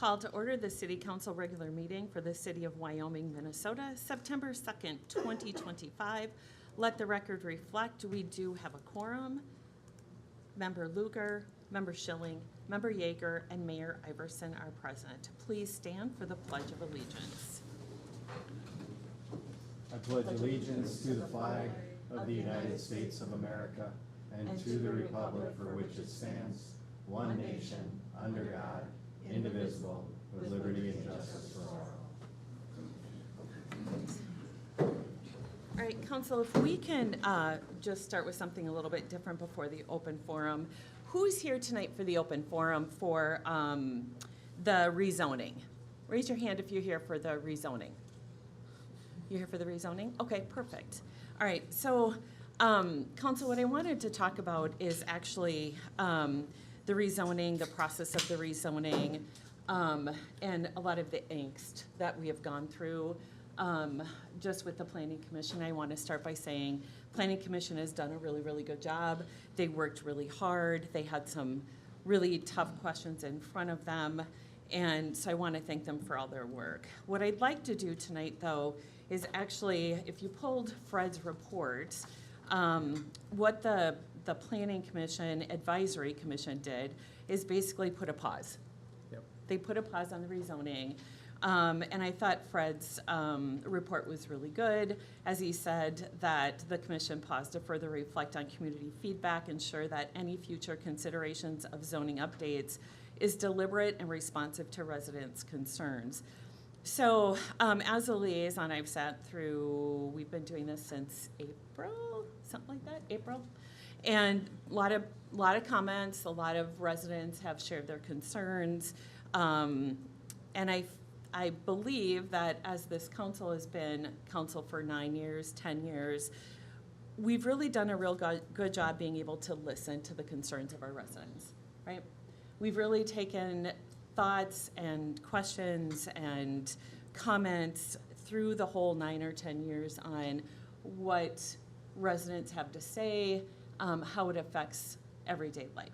Call to order the City Council regular meeting for the City of Wyoming, Minnesota, September 2nd, 2025. Let the record reflect, we do have a quorum. Member Lugar, Member Schilling, Member Yeager, and Mayor Iverson are present. Please stand for the Pledge of Allegiance. I pledge allegiance to the flag of the United States of America and to the republic for which it stands, one nation, under God, indivisible, with liberty and justice for all. All right, Council, if we can just start with something a little bit different before the open forum. Who's here tonight for the open forum for the rezoning? Raise your hand if you're here for the rezoning. You're here for the rezoning? Okay, perfect. All right, so Council, what I wanted to talk about is actually the rezoning, the process of the rezoning, and a lot of the angst that we have gone through just with the Planning Commission. I want to start by saying Planning Commission has done a really, really good job. They worked really hard. They had some really tough questions in front of them, and so I want to thank them for all their work. What I'd like to do tonight, though, is actually, if you pulled Fred's report, what the Planning Commission, Advisory Commission did is basically put a pause. Yep. They put a pause on the rezoning. And I thought Fred's report was really good, as he said that the commission paused to further reflect on community feedback, ensure that any future considerations of zoning updates is deliberate and responsive to residents' concerns. So as a liaison, I've sat through, we've been doing this since April, something like that, April. And a lot of comments, a lot of residents have shared their concerns. And I believe that as this council has been council for 9 years, 10 years, we've really done a real good job being able to listen to the concerns of our residents, right? We've really taken thoughts and questions and comments through the whole 9 or 10 years on what residents have to say, how it affects everyday life.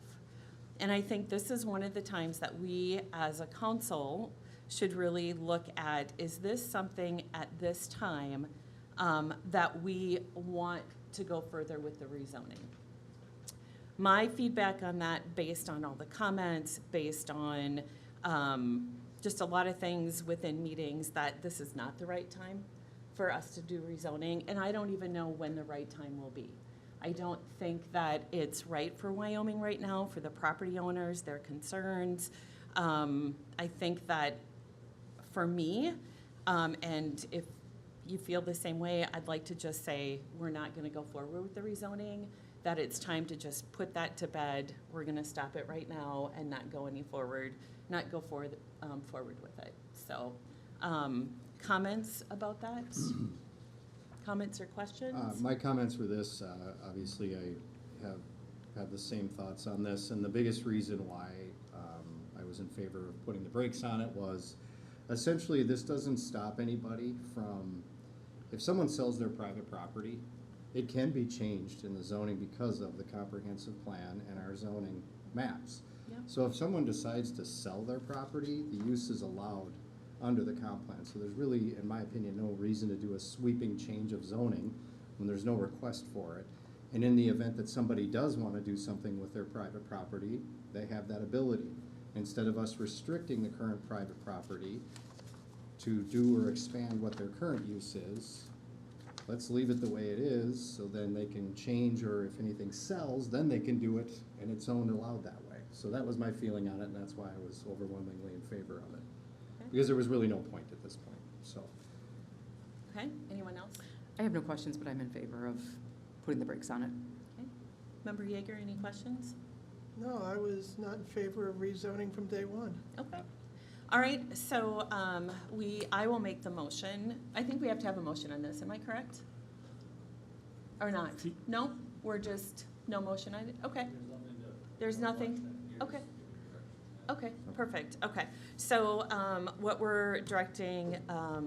And I think this is one of the times that we as a council should really look at, is this something at this time that we want to go further with the rezoning? My feedback on that, based on all the comments, based on just a lot of things within meetings, that this is not the right time for us to do rezoning, and I don't even know when the right time will be. I don't think that it's right for Wyoming right now, for the property owners, their concerns. I think that for me, and if you feel the same way, I'd like to just say we're not going to go forward with the rezoning, that it's time to just put that to bed. We're going to stop it right now and not go any forward, not go forward with it. So comments about that? Comments or questions? My comments were this, obviously I have the same thoughts on this, and the biggest reason why I was in favor of putting the brakes on it was essentially this doesn't stop anybody from, if someone sells their private property, it can be changed in the zoning because of the comprehensive plan and our zoning maps. Yep. So if someone decides to sell their property, the use is allowed under the comp plan. So there's really, in my opinion, no reason to do a sweeping change of zoning when there's no request for it. And in the event that somebody does want to do something with their private property, they have that ability. Instead of us restricting the current private property to do or expand what their current use is, let's leave it the way it is, so then they can change, or if anything sells, then they can do it in its own allowed that way. So that was my feeling on it, and that's why I was overwhelmingly in favor of it. Okay. Because there was really no point at this point, so. Okay, anyone else? I have no questions, but I'm in favor of putting the brakes on it. Okay. Member Yeager, any questions? No, I was not in favor of rezoning from day one. Okay. All right, so I will make the motion. I think we have to have a motion on this, am I correct? Or not? No, we're just, no motion on it? Okay. There's nothing? Okay. Okay, perfect, okay. So what we're directing our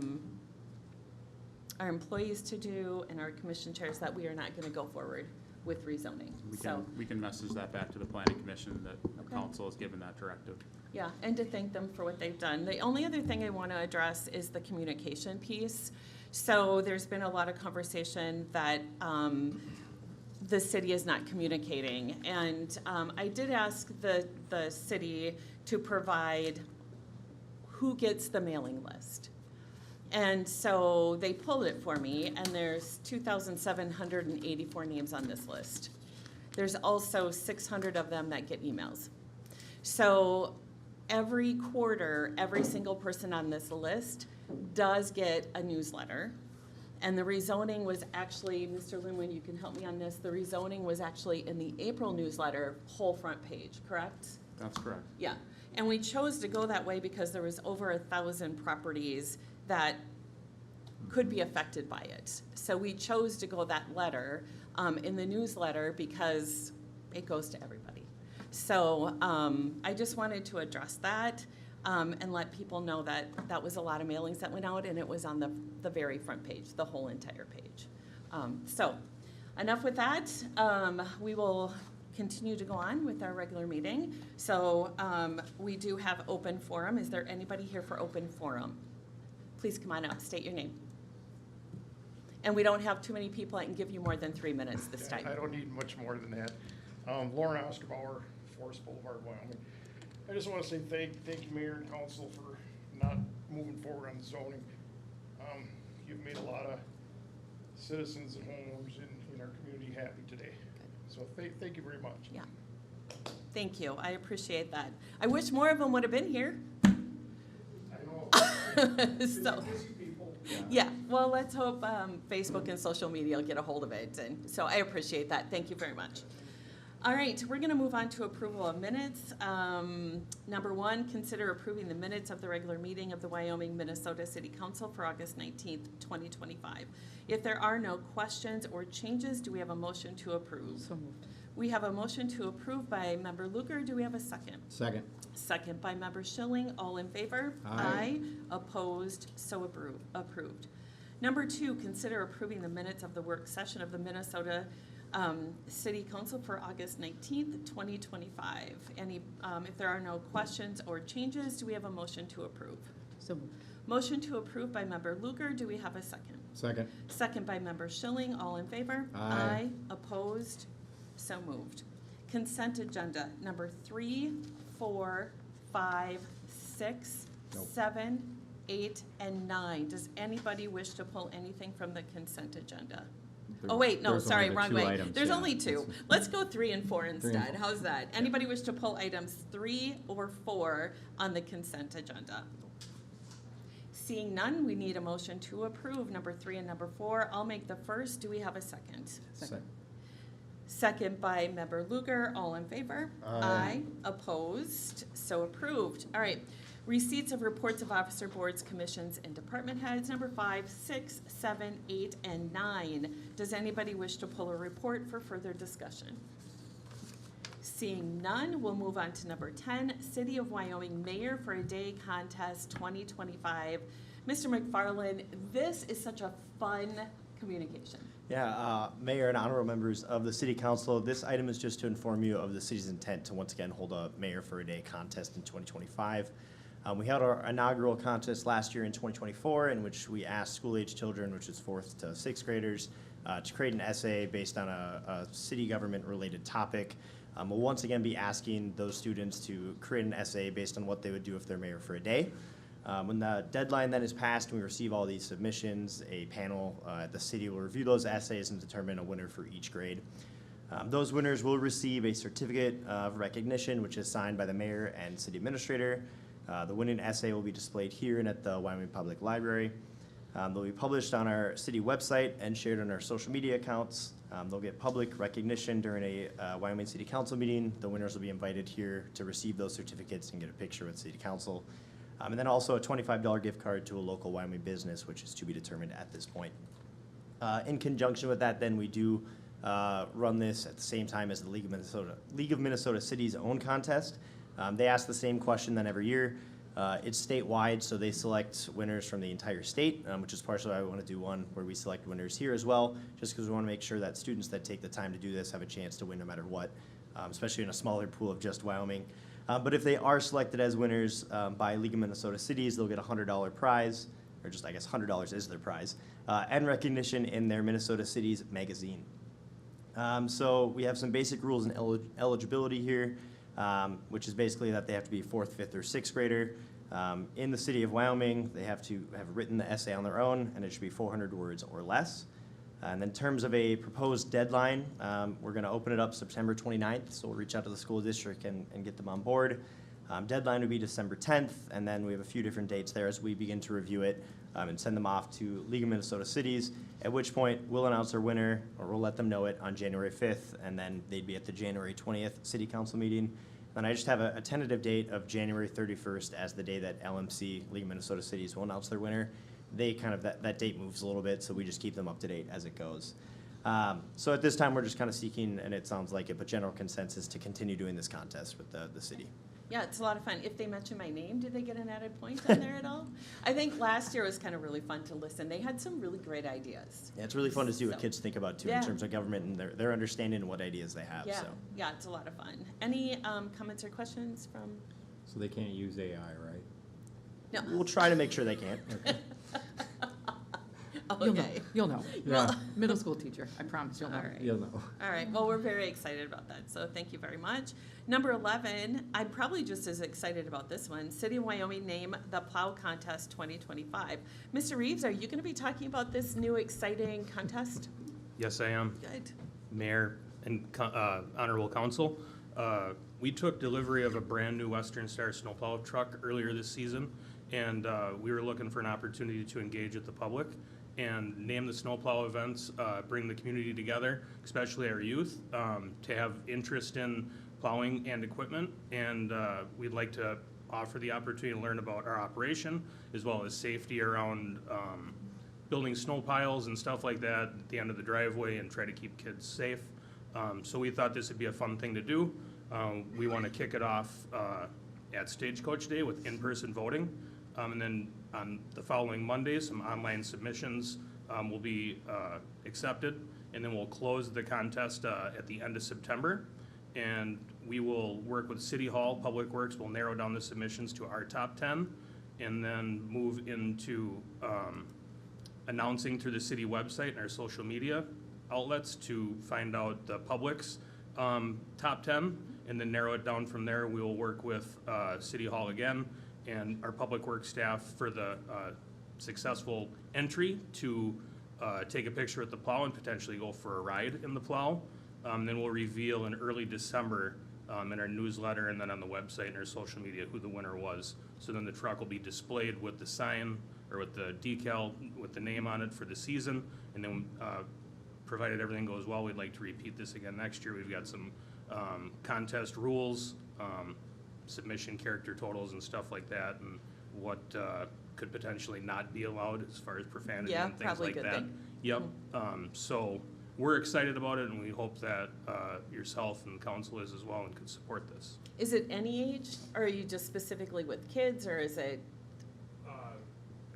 employees to do and our commission chairs, that we are not gonna go forward with rezoning, so. We can message that back to the planning commission that Okay. council has given that directive. Yeah, and to thank them for what they've done. The only other thing I want to address is the communication piece. So there's been a lot of conversation that the city is not communicating. And I did ask the city to provide who gets the mailing list. And so they pulled it for me, and there's 2,784 names on this list. There's also 600 of them that get emails. So every quarter, every single person on this list does get a newsletter. And the rezoning was actually, Mr. Linwin, you can help me on this, the rezoning was actually in the April newsletter, whole front page, correct? That's correct. Yeah, and we chose to go that way because there was over 1,000 properties that could be affected by it. So we chose to go that letter in the newsletter because it goes to everybody. So I just wanted to address that and let people know that that was a lot of mailings that went out, and it was on the very front page, the whole entire page. So enough with that. We will continue to go on with our regular meeting. So we do have open forum. Is there anybody here for open forum? Please come on up, state your name. And we don't have too many people. I can give you more than 3 minutes this time. I don't need much more than that. Lauren Osterbauer, Forest Boulevard, Wyoming. I just want to say thank you, Mayor and Council, for not moving forward on the zoning. You've made a lot of citizens and homeowners in our community happy today. So thank you very much. Yeah. Thank you. I appreciate that. I wish more of them would have been here. I know. So, Busy people. yeah, well, let's hope Facebook and social media will get a hold of it. And so I appreciate that. Thank you very much. All right, we're going to move on to approval of minutes. Number one, consider approving the minutes of the regular meeting of the Wyoming, Minnesota City Council for August 19th, 2025. If there are no questions or changes, do we have a motion to approve? So moved. We have a motion to approve by Member Luker. Do we have a second? Second. Second by Member Schilling. All in favor? Aye. Opposed? So approved. Number two, consider approving the minutes of the work session of the Minnesota City Council for August 19th, 2025. If there are no questions or changes, do we have a motion to approve? So moved. Motion to approve by Member Luker. Do we have a second? Second. Second by Member Schilling. All in favor? Aye. Opposed? So moved. Consent agenda, number 3, 4, 5, 6, Nope. 7, 8, and 9. Does anybody wish to pull anything from the consent agenda? Oh, wait, no, There's sorry, only the wrong 2 way. items, There's yeah. only 2. Let's go 3 and 4 instead. 3 and 4. How's that? Anybody wish to pull items 3 or 4 on the consent agenda? Seeing none, we need a motion to approve number 3 and number 4. I'll make the first. Do we have a second? Second. Second by Member Luger. All in favor? Aye. Opposed? So approved. All right. Receipts of reports of officer boards, commissions, and department heads, number 5, 6, 7, 8, and 9. Does anybody wish to pull a report for further discussion? Seeing none, we'll move on to number 10, City of Wyoming Mayor for a Day Contest 2025. Mr. McFarland, this is such a fun communication. Yeah, Mayor and honorable members of the City Council, this item is just to inform you of the city's intent to once again hold a Mayor for a Day contest in 2025. We held our inaugural contest last year in 2024, in which we asked school-age children, which is 4th to 6th graders, to create an essay based on a city government-related topic. We'll once again be asking those students to create an essay based on what they would do if they're mayor for a day. When the deadline then is passed and we receive all these submissions, a panel at the city will review those essays and determine a winner for each grade. Those winners will receive a certificate of recognition, which is signed by the mayor and city administrator. The winning essay will be displayed here and at the Wyoming Public Library. They'll be published on our city website and shared on our social media accounts. They'll get public recognition during a Wyoming City Council meeting. The winners will be invited here to receive those certificates and get a picture with City Council. And then also a $25 gift card to a local Wyoming business, which is to be determined at this point. In conjunction with that, then we do run this at the same time as the League of Minnesota Cities' own contest. They ask the same question then every year. It's statewide, so they select winners from the entire state, which is partially why we want to do one where we select winners here as well, just because we want to make sure that students that take the time to do this have a chance to win no matter what. especially in a smaller pool of just Wyoming. But if they are selected as winners by League of Minnesota Cities, they'll get a $100 prize, or just I guess $100 is their prize, and recognition in their Minnesota Cities magazine. So we have some basic rules and eligibility here, which is basically that they have to be 4th, 5th, or 6th grader. In the city of Wyoming, they have to have written the essay on their own, and it should be 400 words or less. And in terms of a proposed deadline, we're going to open it up September 29th, so we'll reach out to the school district and get them on board. Deadline would be December 10th, and then we have a few different dates there as we begin to review it and send them off to League of Minnesota Cities, at which point we'll announce our winner, or we'll let them know it on January 5th, and then they'd be at the January 20th City Council meeting. And I just have a tentative date of January 31st as the day that LMC, League of Minnesota Cities, will announce their winner. They kind of, that date moves a little bit, so we just keep them up to date as it goes. So at this time, we're just kind of seeking, and it sounds like it, but general consensus to continue doing this contest with the city. Yeah, it's a lot of fun. If they mention my name, do they get an added point on there at all? I think last year was kind of really fun to listen. They had some really great ideas. Yeah, it's really fun to see what So, kids think about too, yeah. in terms of government and their understanding and what ideas they have, Yeah, so. yeah, it's a lot of fun. Any comments or questions from? So they can't use AI, right? No. We'll try to make sure they can. You'll know, Okay. you'll know. Well, Middle school teacher, I promise you'll know. all right. You'll know. All right, well, we're very excited about that, so thank you very much. Number 11, I'm probably just as excited about this one. City of Wyoming name the Plow Contest 2025. Mr. Reeves, are you going to be talking about this new exciting contest? Yes, I am. Good. Mayor and honorable council. We took delivery of a brand-new Western Star snowplow truck earlier this season, and we were looking for an opportunity to engage with the public and name the snowplow events, bring the community together, especially our youth, to have interest in plowing and equipment. And we'd like to offer the opportunity to learn about our operation, as well as safety around building snow piles and stuff like that at the end of the driveway, and try to keep kids safe. So we thought this would be a fun thing to do. We want to kick it off at Stagecoach Day with in-person voting. And then on the following Monday, some online submissions will be accepted. And then we'll close the contest at the end of September. And we will work with City Hall, Public Works will narrow down the submissions to our top 10, and then move into announcing through the city website and our social media outlets to find out the public's top 10, and then narrow it down from there. We will work with City Hall again and our Public Works staff for the successful entry to take a picture with the plow and potentially go for a ride in the plow. Then we'll reveal in early December in our newsletter and then on the website and our social media who the winner was. So then the truck will be displayed with the sign or with the decal with the name on it for the season. And then provided everything goes well, we'd like to repeat this again next year. We've got some contest rules, submission character totals and stuff like that, and what could potentially not be allowed as far as profanity Yeah, and things probably a like good that. thing. Yep, so we're excited about it, and we hope that yourself and council is as well and could support this. Is it any age, or are you just specifically with kids, or is it?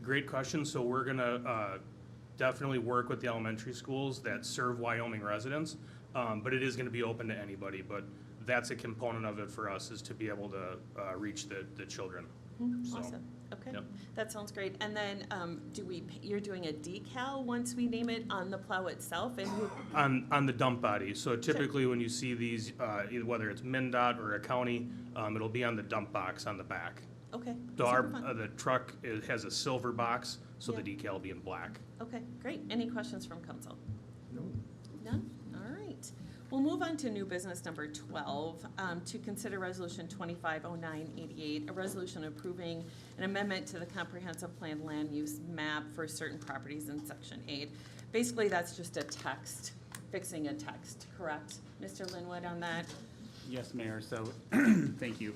Great question. So we're gonna definitely work with the elementary schools that serve Wyoming residents, but it is gonna be open to anybody. But that's a component of it for us, is to be able to reach the children. So, Awesome, okay, yep. that sounds great. And then, you're doing a decal once we name it on the plow itself, and who, On the dump body. So typically when you see these, either whether it's MnDOT or a county, it'll be on the dump box on the back. okay, So super fun. the truck has a silver box, so the Yeah. decal will be in black. Okay, great. Any questions from council? No. None? All right. We'll move on to new business number 12, to consider resolution 250988, a resolution approving an amendment to the comprehensive plan land use map for certain properties in section 8. Basically, that's just a text, fixing a text, correct? Mr. Linwood on that? Yes, Mayor, so, thank you.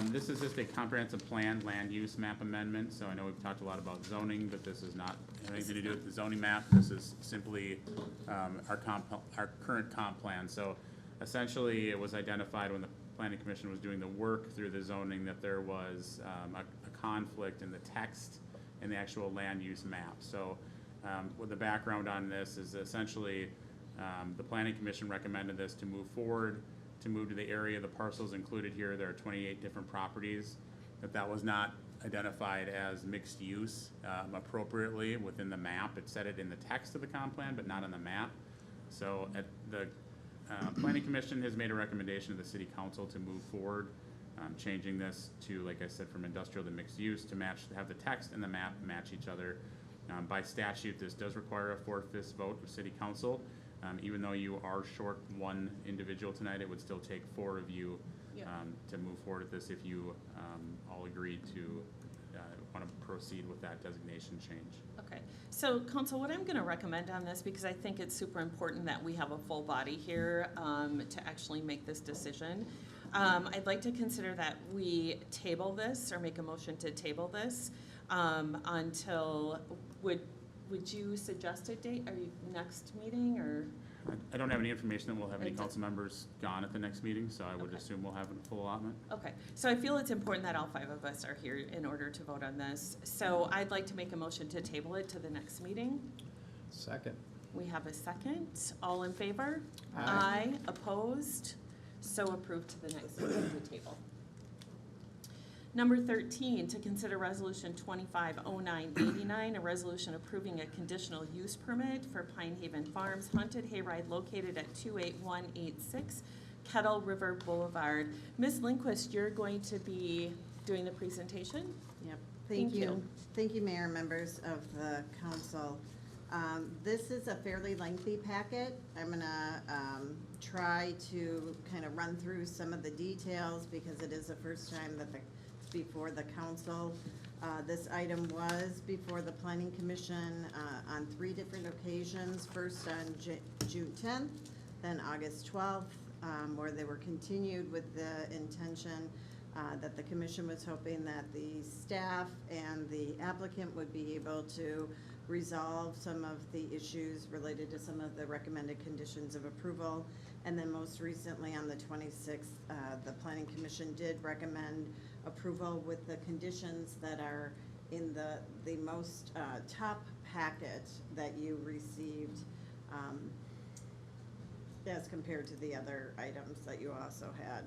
This is just a comprehensive plan land use map amendment, so I know we've talked a lot about zoning, but this is not anything to do with the zoning map. This is simply our current comp plan. So essentially, it was identified when the planning commission was doing the work through the zoning that there was a conflict in the text in the actual land use map. So with the background on this is essentially the planning commission recommended this to move forward. to move to the area, the parcels included here, there are 28 different properties, that was not identified as mixed use appropriately within the map. It said it in the text of the comp plan, but not on the map. So at the Planning Commission has made a recommendation to the City Council to move forward, changing this to, like I said, from industrial to mixed use to have the text and the map match each other. By statute, this does require a 4/5 vote of City Council. Even though you are short one individual tonight, it would still take 4 of you Yeah. to move forward with this if you all agreed to want to proceed with that designation change. Okay, so council, what I'm gonna recommend on this, because I think it's super important that we have a full body here to actually make this decision. I'd like to consider that we table this or make a motion to table this until, would you suggest a date? Are you next meeting or? I don't have any information that we'll have any It's a- council members gone at the next meeting, so I would Okay. assume we'll have a full allotment. Okay, so I feel it's important that all 5 of us are here in order to vote on this. So I'd like to make a motion to table it to the next meeting. Second. We have a second. All in favor? Aye. Opposed? So approved to the next meeting to table. Number 13, to consider Resolution 250989, a resolution approving a conditional use permit for Pine Haven Farms Haunted Hayride located at 28186 Kettle River Boulevard. Ms. Lindquist, you're going to be doing the presentation? Yep, Thank thank you. you. Thank you, Mayor, members of the council. This is a fairly lengthy packet. I'm gonna try to kind of run through some of the details because it is the first time that it's before the council. This item was before the Planning Commission on 3 different occasions. First on June 10th, then August 12th, where they were continued with the intention that the commission was hoping that the staff and the applicant would be able to resolve some of the issues related to some of the recommended conditions of approval. And then most recently on the 26th, the Planning Commission did recommend approval with the conditions that are in the most top packet that you received as compared to the other items that you also had.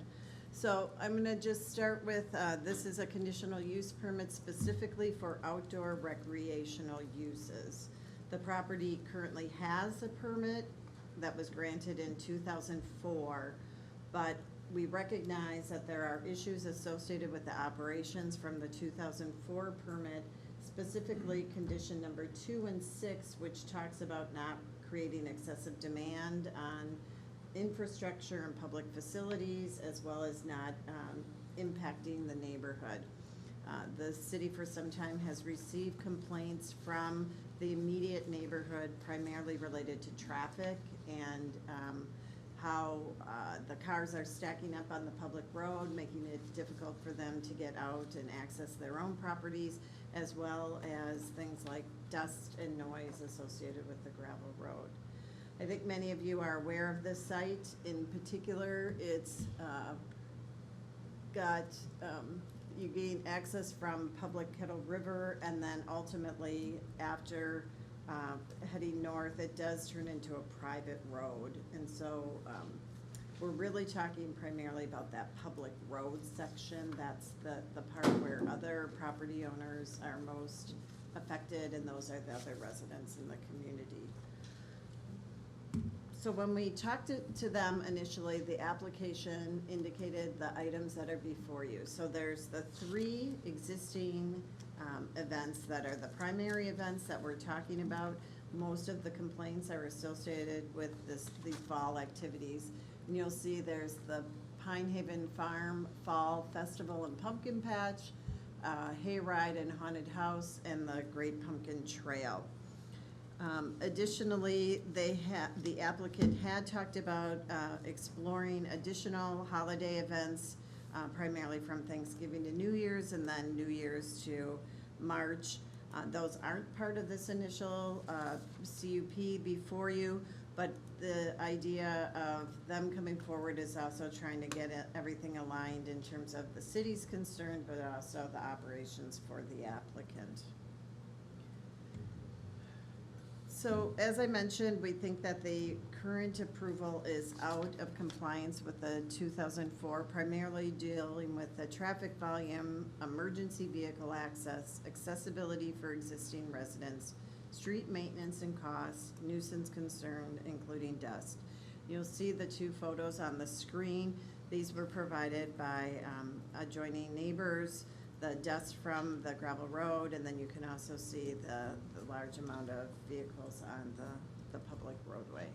So I'm gonna just start with, this is a conditional use permit specifically for outdoor recreational uses. The property currently has a permit that was granted in 2004, but we recognize that there are issues associated with the operations from the 2004 permit, specifically condition number 2 and 6, which talks about not creating excessive demand on infrastructure and public facilities, as well as not impacting the neighborhood. The city for some time has received complaints from the immediate neighborhood, primarily related to traffic and how the cars are stacking up on the public road, making it difficult for them to get out and access their own properties, as well as things like dust and noise associated with the gravel road. I think many of you are aware of this site. In particular, it's you gain access from public Kettle River, and then ultimately, after heading north, it does turn into a private road. And so we're really talking primarily about that public road section. That's the part where other property owners are most affected, and those are the other residents in the community. So when we talked to them initially, the application indicated the items that are before you. So there's the 3 existing events that are the primary events that we're talking about. Most of the complaints are associated with these fall activities. And you'll see there's the Pine Haven Farm Fall Festival and Pumpkin Patch, Hayride and Haunted House, and the Great Pumpkin Trail. Additionally, the applicant had talked about exploring additional holiday events, primarily from Thanksgiving to New Year's, and then New Year's to March. Those aren't part of this initial CUP before you, but the idea of them coming forward is also trying to get everything aligned in terms of the city's concern, but also the operations for the applicant. So as I mentioned, we think that the current approval is out of compliance with the 2004, primarily dealing with the traffic volume, emergency vehicle access, accessibility for existing residents, street maintenance and costs, nuisance concern, including dust. You'll see the two photos on the screen. These were provided by adjoining neighbors, the dust from the gravel road, and then you can also see the large amount of vehicles on the public roadway.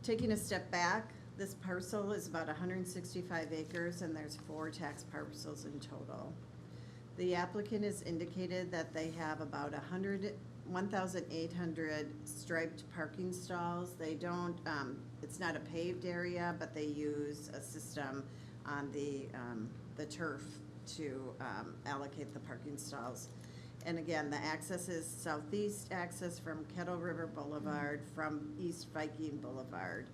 Taking a step back, this parcel is about 165 acres and there's 4 tax parcels in total. The applicant has indicated that they have about 1,800 striped parking stalls. They don't, it's not a paved area, but they use a system on the turf to allocate the parking stalls. And again, the access is southeast access from Kettle River Boulevard from East Viking Boulevard.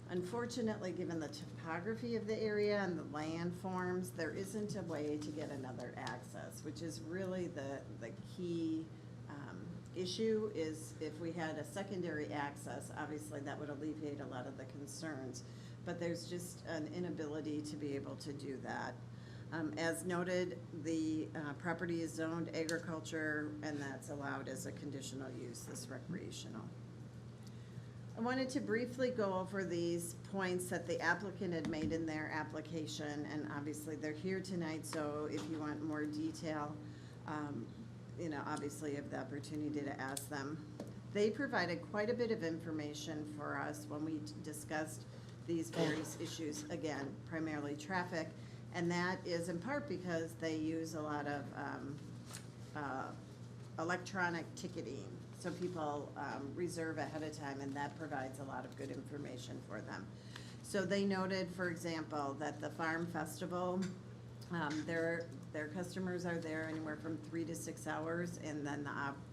Unfortunately, given the topography of the area and the landforms, there isn't a way to get another access, which is really the key issue. Is if we had a secondary access, obviously that would alleviate a lot of the concerns, but there's just an inability to be able to do that. As noted, the property is zoned agriculture, and that's allowed as a conditional use, this recreational. I wanted to briefly go over these points that the applicant had made in their application, and obviously they're here tonight, so if you want more detail, you know, obviously you have the opportunity to ask them. They provided quite a bit of information for us when we discussed these various issues, again, primarily traffic, and that is in part because they use a lot of electronic ticketing. So people reserve ahead of time, and that provides a lot of good information for them. So they noted, for example, that the Farm Festival, their customers are there anywhere from 3 to 6 hours, and then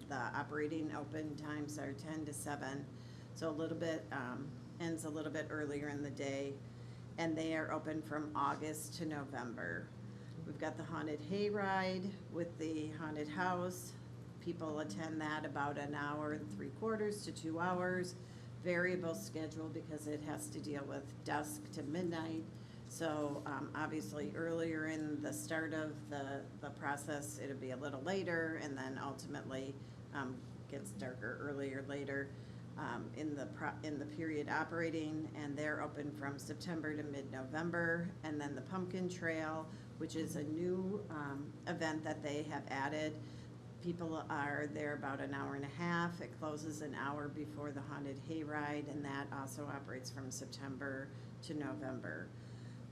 the operating open times are 10 to 7. So a little bit, ends a little bit earlier in the day, and they are open from August to November. We've got the haunted hayride with the haunted house. People attend that about 1 hour and 3/4 to 2 hours. Variable schedule because it has to deal with dusk to midnight. So obviously earlier in the start of the process, it'll be a little later, and then ultimately gets darker earlier later in the period operating, and they're open from September to mid-November. And then the Pumpkin Trail, which is a new event that they have added. People are there about 1.5 hours. It closes 1 hour before the haunted hayride, and that also operates from September to November.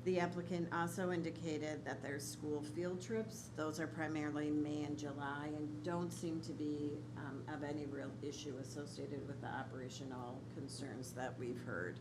The applicant also indicated that there's school field trips. Those are primarily May and July and don't seem to be of any real issue associated with the operational concerns that we've heard.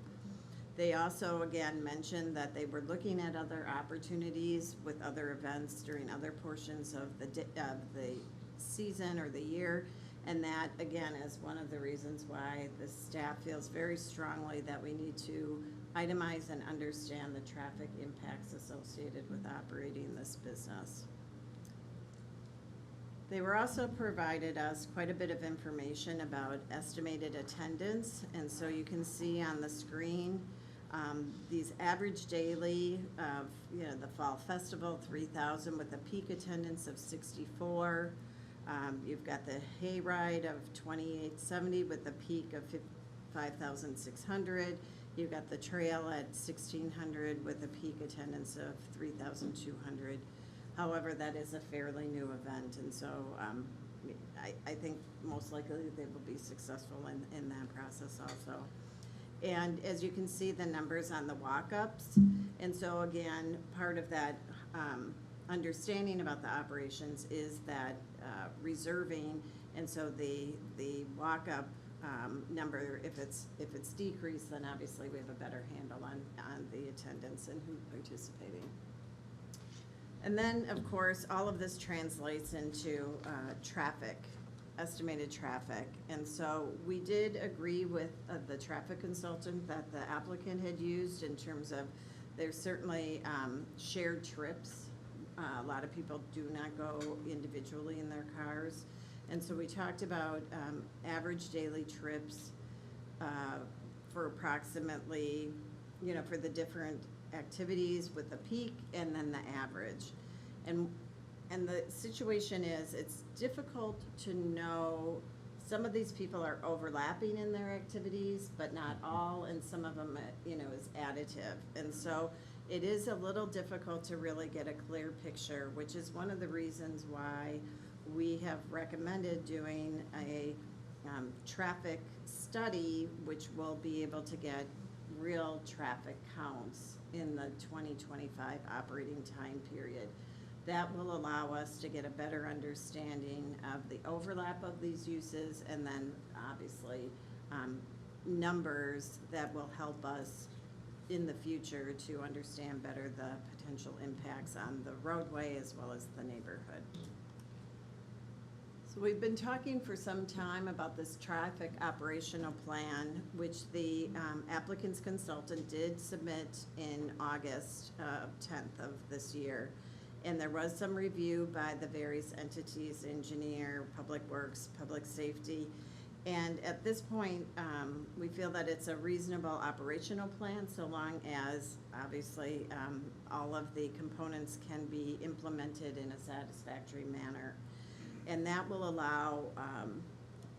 They also, again, mentioned that they were looking at other opportunities with other events during other portions of the season or the year, and that, again, is one of the reasons why the staff feels very strongly that we need to itemize and understand the traffic impacts associated with operating this business. They were also provided us quite a bit of information about estimated attendance, and so you can see on the screen these average daily of, you know, the Fall Festival, 3,000 with a peak attendance of 64. You've got the hayride of 2,870 with a peak of 5,600. You've got the trail at 1,600 with a peak attendance of 3,200. However, that is a fairly new event, and so I think most likely they will be successful in that process also. And as you can see, the numbers on the walk-ups, and so again, part of that understanding about the operations is that reserving, and so the walk-up number, if it's decreased, then obviously we have a better handle on the attendance and who's participating. And then, of course, all of this translates into traffic, estimated traffic. And so we did agree with the traffic consultant that the applicant had used in terms of there's certainly shared trips. A lot of people do not go individually in their cars. And so we talked about average daily trips for approximately, for the different activities with the peak and then the average. And the situation is, it's difficult to know, some of these people are overlapping in their activities, but not all, and some of them, is additive. And so it is a little difficult to really get a clear picture, which is one of the reasons why we have recommended doing a traffic study, which will be able to get real traffic counts in the 2025 operating time period. That will allow us to get a better understanding of the overlap of these uses, and then obviously numbers that will help us in the future to understand better the potential impacts on the roadway as well as the neighborhood. So we've been talking for some time about this traffic operational plan, which the applicant's consultant did submit in August 10th of this year. And there was some review by the various entities, engineer, public works, public safety. And at this point, we feel that it's a reasonable operational plan, so long as, obviously, all of the components can be implemented in a satisfactory manner. And that will allow,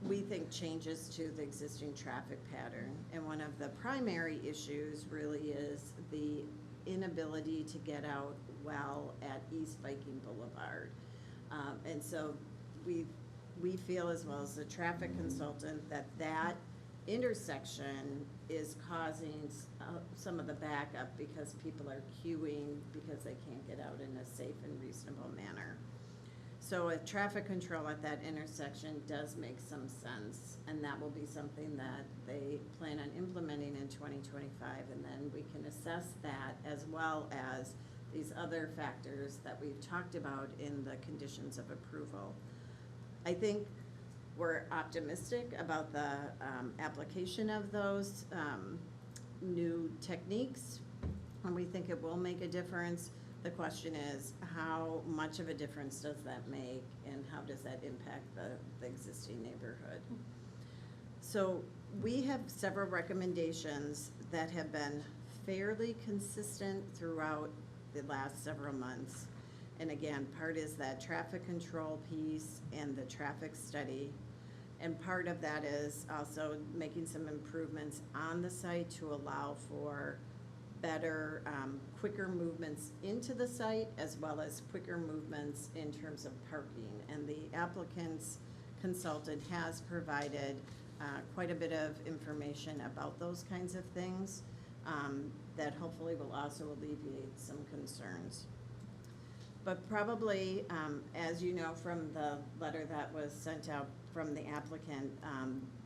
we think, changes to the existing traffic pattern. And one of the primary issues really is the inability to get out well at East Viking Boulevard. And so we feel, as well as the traffic consultant, that intersection is causing some of the backup because people are queuing because they can't get out in a safe and reasonable manner. So a traffic control at that intersection does make some sense, and that will be something that they plan on implementing in 2025, and then we can assess that as well as these other factors that we've talked about in the conditions of approval. I think we're optimistic about the application of those new techniques, and we think it will make a difference. The question is, how much of a difference does that make, and how does that impact the existing neighborhood? So we have several recommendations that have been fairly consistent throughout the last several months. And again, part is that traffic control piece and the traffic study. And part of that is also making some improvements on the site to allow for better, quicker movements into the site, as well as quicker movements in terms of parking. And the applicant's consultant has provided quite a bit of information about those kinds of things that hopefully will also alleviate some concerns. But probably, as you know from the letter that was sent out from the applicant,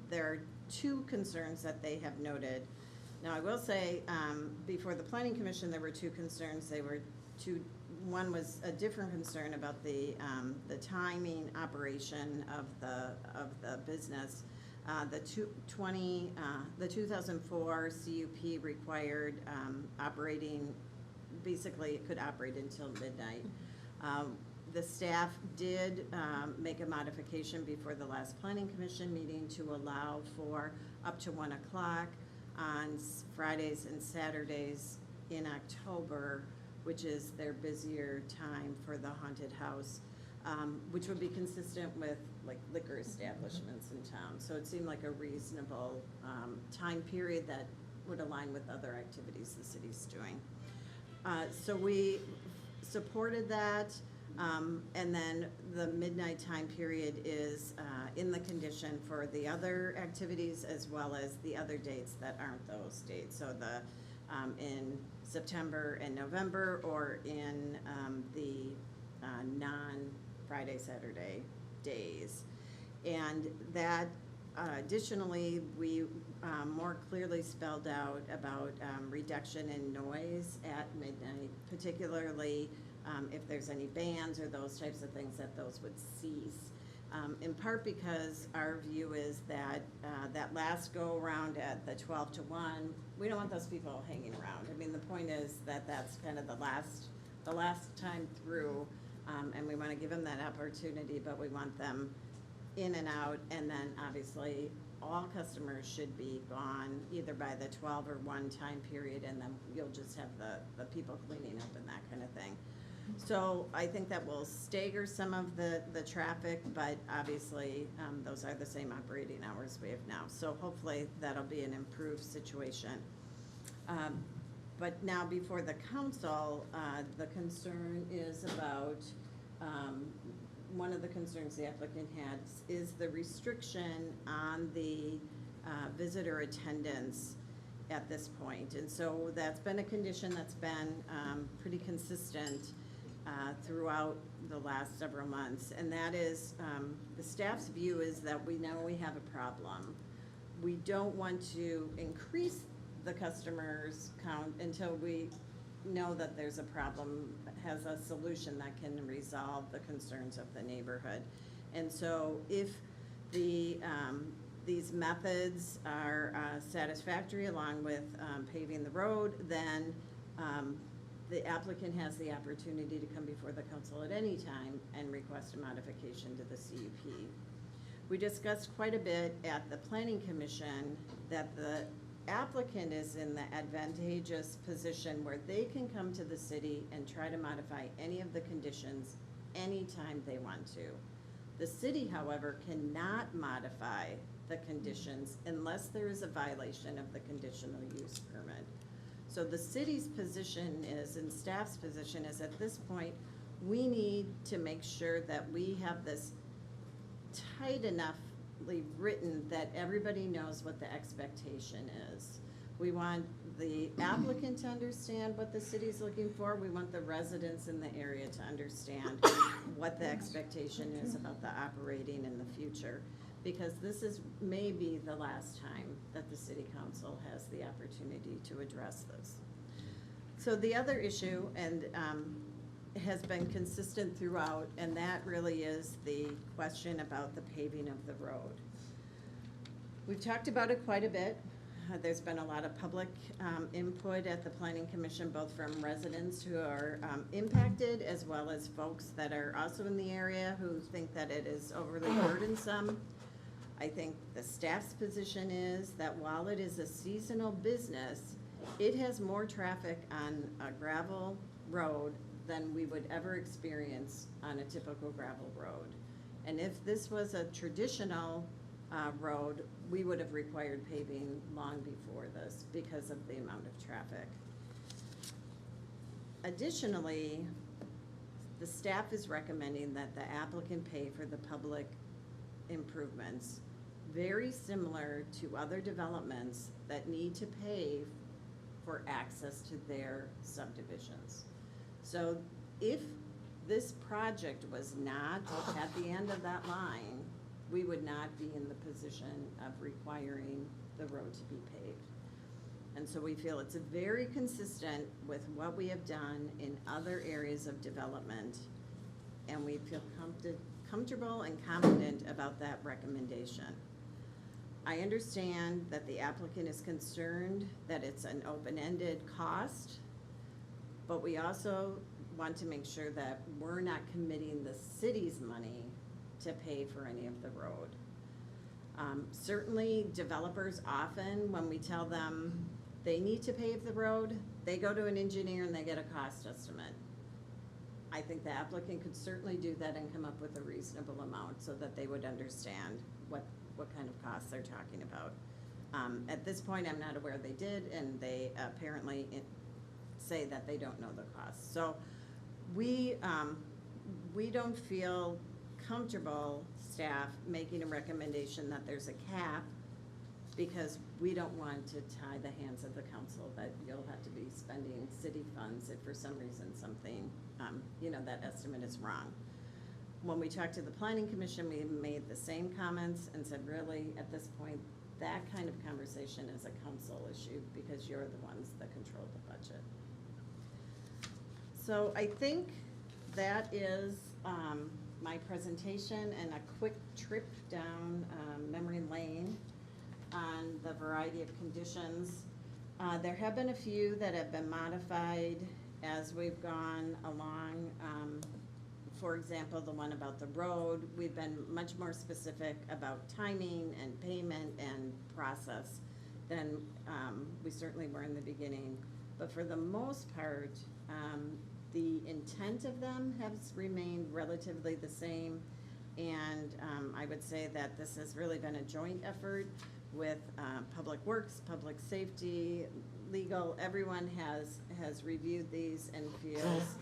there are two concerns that they have noted. Now, I will say, before the Planning Commission, there were two concerns. One was a different concern about the timing operation of the business. The 2004 CUP required operating, basically it could operate until midnight. The staff did make a modification before the last Planning Commission meeting to allow for up to 1 o'clock on Fridays and Saturdays in October, which is their busier time for the haunted house, which would be consistent with like liquor establishments in town. So it seemed like a reasonable time period that would align with other activities the city's doing. So we supported that. And then the midnight time period is in the condition for the other activities as well as the other dates that aren't those dates. So the in September and November, or in the non-Friday, Saturday days. And that additionally, we more clearly spelled out about reduction in noise at midnight, particularly if there's any bands or those types of things, that those would cease. In part because our view is that that last go around at the 12 to 1, we don't want those people hanging around. I mean, the point is that that's kind of the last time through, and we want to give them that opportunity, but we want them in and out, and then obviously all customers should be gone either by the 12 or 1 time period, and then you'll just have the people cleaning up and that kind of thing. So I think that will stagger some of the traffic, but obviously, those are the same operating hours we have now. So hopefully, that'll be an improved situation. But now before the council, the concern is about, one of the concerns the applicant had is the restriction on the visitor attendance at this point. And so that's been a condition that's been pretty consistent throughout the last several months. And that is, the staff's view is that we know we have a problem. We don't want to increase the customers count until we know that there's a problem, has a solution that can resolve the concerns of the neighborhood. And so if the, these methods are satisfactory along with paving the road, then the applicant has the opportunity to come before the council at any time and request a modification to the CUP. We discussed quite a bit at the Planning Commission that the applicant is in the advantageous position where they can come to the city and try to modify any of the conditions anytime they want to. The city, however, cannot modify the conditions unless there is a violation of the conditional use permit. So the city's position is, and staff's position is, at this point, we need to make sure that we have this tight enoughly written that everybody knows what the expectation is. We want the applicant to understand what the city's looking for. We want the residents in the area to understand what the expectation is about the operating in the future. Because this is maybe the last time that the city council has the opportunity to address this. So the other issue, and has been consistent throughout, and that really is the question about the paving of the road. We've talked about it quite a bit. There's been a lot of public input at the Planning Commission, both from residents who are impacted, as well as folks that are also in the area who think that it is overly burdensome. I think the staff's position is that while it is a seasonal business, it has more traffic on a gravel road than we would ever experience on a typical gravel road. And if this was a traditional road, we would have required paving long before this because of the amount of traffic. Additionally, the staff is recommending that the applicant pay for the public improvements, very similar to other developments that need to pay for access to their subdivisions. So if this project was not at the end of that line, we would not be in the position of requiring the road to be paved. And so we feel it's very consistent with what we have done in other areas of development, and we feel comfortable and confident about that recommendation. I understand that the applicant is concerned that it's an open-ended cost, but we also want to make sure that we're not committing the city's money to pay for any of the road. Certainly, developers often, when we tell them they need to pave the road, they go to an engineer and they get a cost estimate. I think the applicant could certainly do that and come up with a reasonable amount so that they would understand what kind of costs they're talking about. At this point, I'm not aware they did, and they apparently say that they don't know the cost. So we don't feel comfortable, staff, making a recommendation that there's a cap, because we don't want to tie the hands of the council that you'll have to be spending city funds if for some reason something, that estimate is wrong. When we talked to the Planning Commission, we made the same comments and said, really, at this point, that kind of conversation is a council issue because you're the ones that control the budget. So I think that is my presentation and a quick trip down memory lane on the variety of conditions. There have been a few that have been modified as we've gone along For example, the one about the road, we've been much more specific about timing and payment and process than we certainly were in the beginning. But for the most part, the intent of them has remained relatively the same. And I would say that this has really been a joint effort with Public Works, Public Safety, Legal. Everyone has reviewed these and feels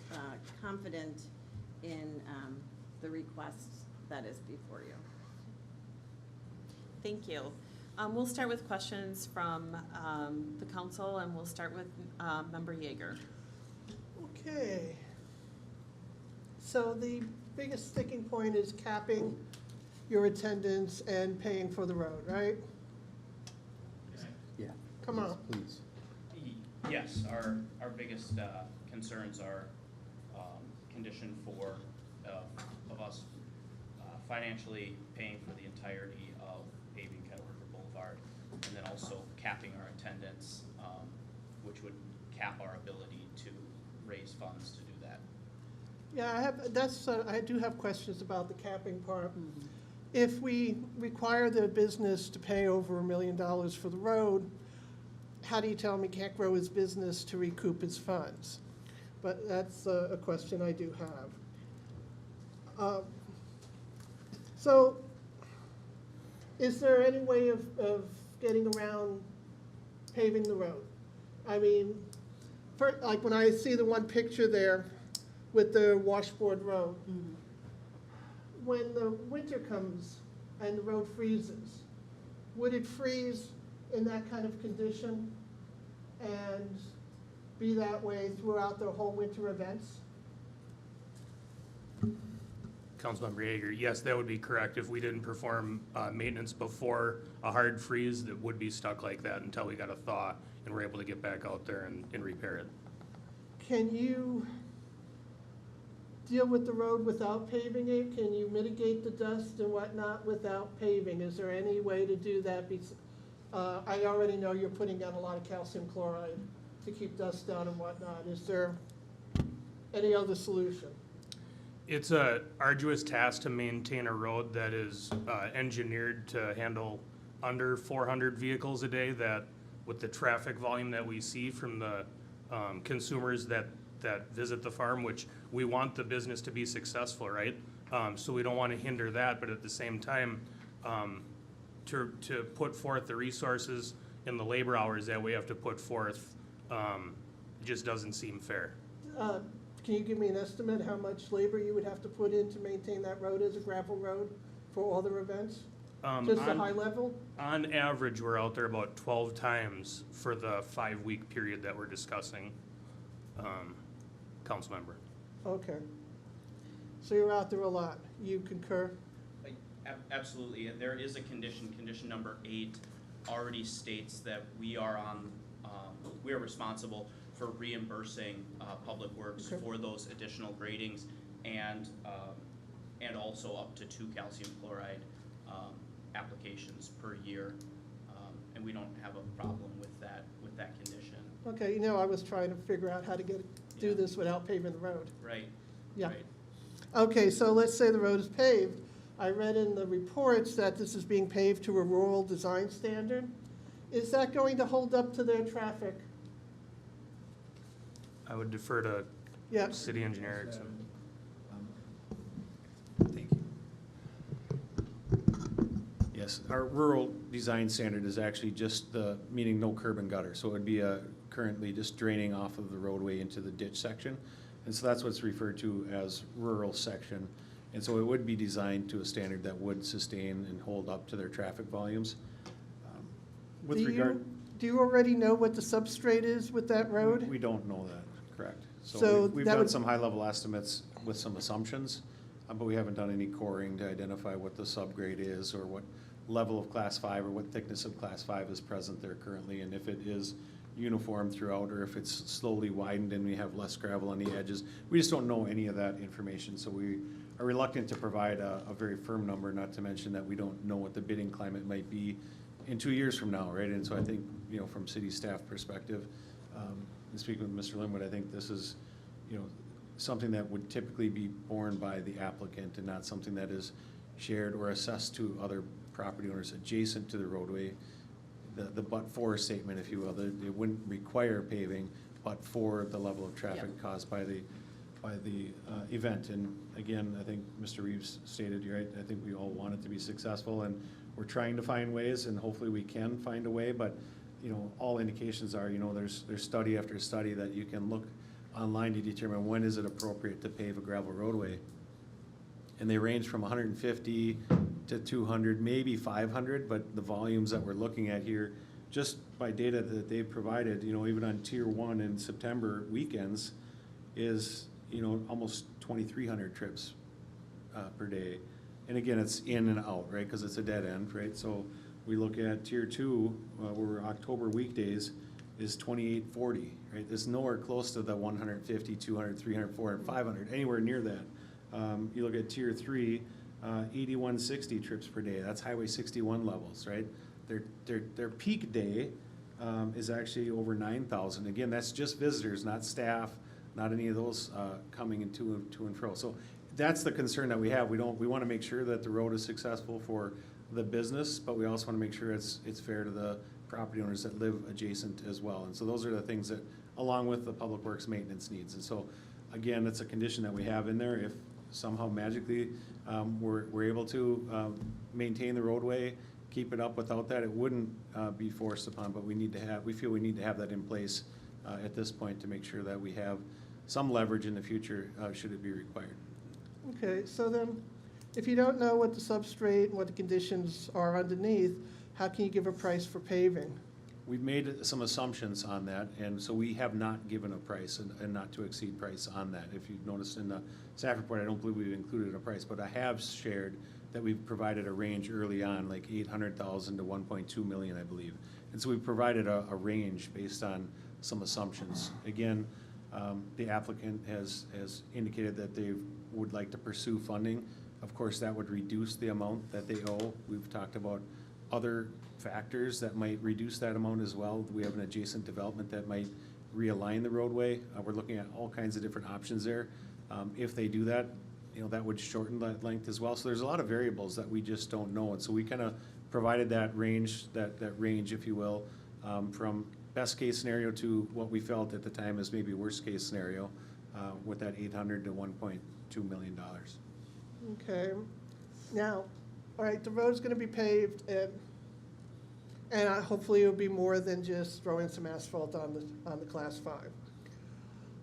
confident in the request that is before you. Thank you. We'll start with questions from the council, and we'll start with Member Yeager. Okay. So the biggest sticking point is capping your attendance and paying for the road, right? Yeah. Come on. Please. Yes, our biggest concerns are condition for of us financially paying for the entirety of paving Kettle River Boulevard, and then also capping our attendance, which would cap our ability to raise funds to do that. Yeah, I do have questions about the capping part. If we require the business to pay over $1 million for the road, how do you tell him he can't grow his business to recoup his funds? But that's a question I do have. So, is there any way of getting around paving the road? I mean, like when I see the one picture there with the washboard road, when the winter comes and the road freezes, would it freeze in that kind of condition and be that way throughout the whole winter events? Councilmember Yeager, yes, that would be correct. If we didn't perform maintenance before a hard freeze, that would be stuck like that until we got a thaw and we're able to get back out there and repair it. Can you deal with the road without paving it? Can you mitigate the dust and whatnot without paving? Is there any way to do that? I already know you're putting down a lot of calcium chloride to keep dust down and whatnot. Is there any other solution? It's a arduous task to maintain a road that is engineered to handle under 400 vehicles a day, that with the traffic volume that we see from the consumers that visit the farm, which we want the business to be successful, right? So we don't want to hinder that, but at the same time, to put forth the resources and the labor hours that we have to put forth, just doesn't seem fair. Can you give me an estimate how much labor you would have to put in to maintain that road as a gravel road for all their events? Just a high level? On average, we're out there about 12 times for the 5-week period that we're discussing, council member. Okay. So you're out there a lot. You concur? Absolutely, and there is a condition number 8 already states that we are responsible for reimbursing Public Works for those additional gradings and also up to 2 calcium chloride applications per year, and we don't have a problem with that condition. Okay, I was trying to figure out how to do this without paving the road. Right. Yeah. Right. Okay, so let's say the road is paved. I read in the reports that this is being paved to a rural design standard. Is that going to hold up to their traffic? I would defer to Yeah. city engineer Erickson. Thank you. Yes, our rural design standard is actually just meaning no curb and gutter. So it would be currently just draining off of the roadway into the ditch section. And so that's what's referred to as rural section. And so it would be designed to a standard that would sustain and hold up to their traffic volumes. Do you already know what the substrate is with that road? We don't know that, correct. So We've that done would- some high-level estimates with some assumptions, but we haven't done any coring to identify what the subgrade is or what level of class 5 or what thickness of class 5 is present there currently, and if it is uniform throughout or if it's slowly widened and we have less gravel on the edges. We just don't know any of that information, so we are reluctant to provide a very firm number, not to mention that we don't know what the bidding climate might be in 2 years from now, right? And so I think, from city staff perspective, and speaking with Mr. Linwood, I think this is, something that would typically be borne by the applicant and not something that is shared or assessed to other property owners adjacent to the roadway. The but-for statement, if you will, that it wouldn't require paving, but for the level of traffic caused by the event. And again, I think Mr. Reeves stated, you're right, I think we all want it to be successful, and we're trying to find ways, and hopefully we can find a way, but, you know, all indications are, you know, there's study after study that you can look online to determine when is it appropriate to pave a gravel roadway. And they range from 150 to 200, maybe 500, but the volumes that we're looking at here, just by data that they've provided, you know, even on tier 1 in September weekends, is, you know, almost 2,300 trips per day. And again, it's in and out, right, because it's a dead end, right? So we look at tier 2, where October weekdays is 2,840, right? It's nowhere close to the 150, 200, 300, 400, 500, anywhere near that. You look at tier 3, 8160 trips per day. That's Highway 61 levels, right? Their peak day is actually over 9,000. Again, that's just visitors, not staff, not any of those coming in to and fro. So that's the concern that we have. We want to make sure that the road is successful for the business, but we also want to make sure it's fair to the property owners that live adjacent as well. And so those are the things that, along with the public works maintenance needs. And so, again, it's a condition that we have in there. If somehow magically we're able to maintain the roadway, keep it up without that, it wouldn't be forced upon, but we feel we need to have that in place at this point to make sure that we have some leverage in the future should it be required. Okay, so then, if you don't know what the substrate and what the conditions are underneath, how can you give a price for paving? We've made some assumptions on that, and so we have not given a price and not to exceed price on that. If you've noticed in the staff report, I don't believe we've included a price, but I have shared that we've provided a range early on, like 800,000 to 1.2 million, I believe. And so we've provided a range based on some assumptions. Again, the applicant has indicated that they would like to pursue funding. Of course, that would reduce the amount that they owe. We've talked about other factors that might reduce that amount as well. We have an adjacent development that might realign the roadway. We're looking at all kinds of different options there. If they do that, you know, that would shorten that length as well. So there's a lot of variables that we just don't know. And so we kind of provided that range, if you will, from best case scenario to what we felt at the time as maybe worst case scenario with that 800 to 1.2 million dollars. Okay, now, all right, the road's gonna be paved, and hopefully it'll be more than just throwing some asphalt on the Class 5.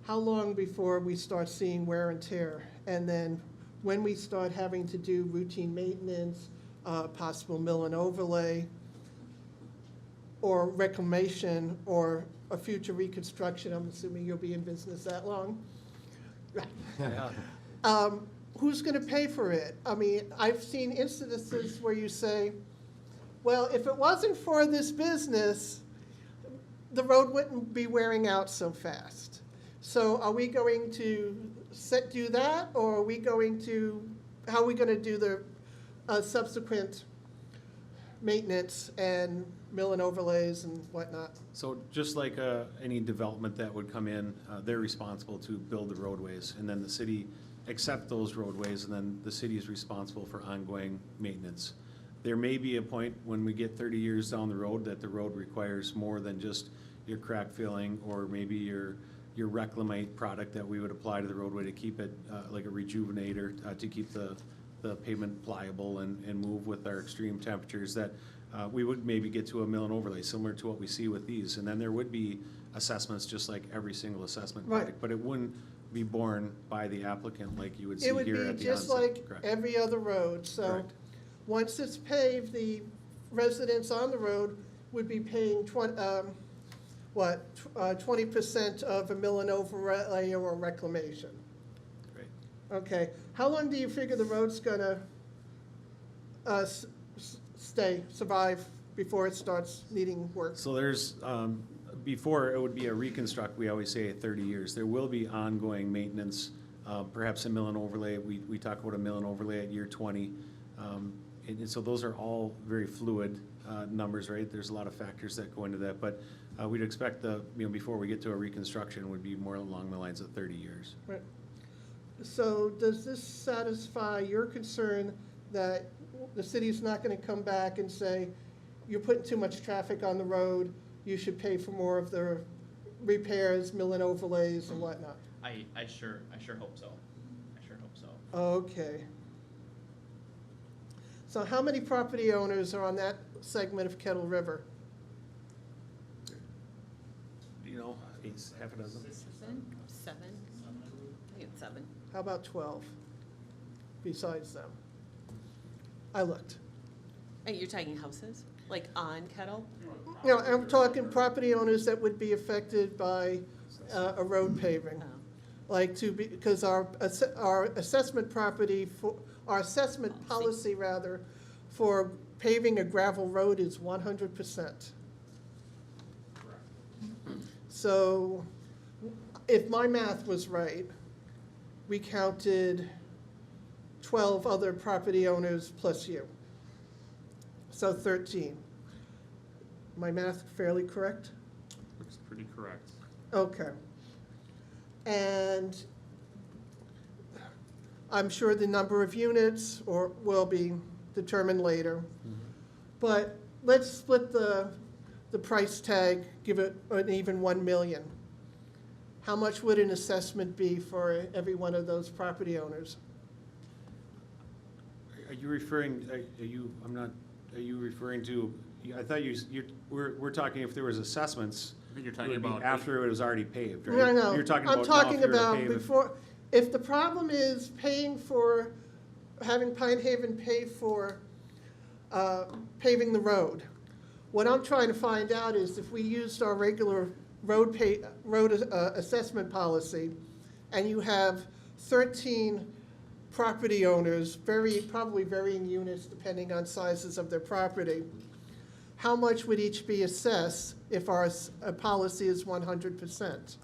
How long before we start seeing wear and tear? And then when we start having to do routine maintenance, possible mill and overlay, or reclamation, or a future reconstruction, I'm assuming you'll be in business that long? Who's gonna pay for it? I mean, I've seen incidences where you say, well, if it wasn't for this business, the road wouldn't be wearing out so fast. So are we going to do that, or are we going to, how are we gonna do the subsequent maintenance and mill and overlays and whatnot? So just like any development that would come in, they're responsible to build the roadways, and then the city accept those roadways, and then the city is responsible for ongoing maintenance. There may be a point when we get 30 years down the road that the road requires more than just your crack filling, or maybe your reclamate product that we would apply to the roadway to keep it like a rejuvenator, to keep the pavement pliable and move with our extreme temperatures, that we would maybe get to a mill and overlay, similar to what we see with these. And then there would be assessments, just like every single assessment Right. project, but it wouldn't be borne by the applicant like you would see It would here be at the just onset. like Correct. every other road, so Correct. once it's paved, the residents on the road would be paying 20% of a mill and overlay or reclamation. Great. Okay, how long do you figure the road's gonna survive before it starts needing work? So there's, before it would be a reconstruct, we always say 30 years. There will be ongoing maintenance, perhaps a mill and overlay. We talk about a mill and overlay at year 20. And so those are all very fluid numbers, right? There's a lot of factors that go into that, but we'd expect before we get to a reconstruction would be more along the lines of 30 years. Right. So does this satisfy your concern that the city's not gonna come back and say, you're putting too much traffic on the road, you should pay for more of the repairs, mill and overlays and whatnot? I sure hope so. I sure hope so. Okay. So how many property owners are on that segment of Kettle River? You know, half a dozen. Seven? I think it's 7. How about 12 besides them? I looked. And you're talking houses, like on Kettle? No, I'm talking property owners that would be affected by a road paving. Oh. Like because our assessment property our assessment policy rather, for paving a gravel road is 100%. So if my math was right, we counted 12 other property owners plus you. So 13. My math fairly correct? Looks pretty correct. Okay. And I'm sure the number of units will be determined later. But let's split the price tag, give it an even 1 million. How much would an assessment be for every one of those property owners? Are you referring, are you referring to, I thought we're talking if there was assessments. I think you're It talking would be about. after it was already paved, right? No, You're talking I'm about now if talking you were to about pave it. before, if the problem is having Pine Haven pay for paving the road, what I'm trying to find out is if we used our regular road assessment policy, and you have 13 property owners, probably varying units depending on sizes of their property, how much would each be assessed if our policy is 100%?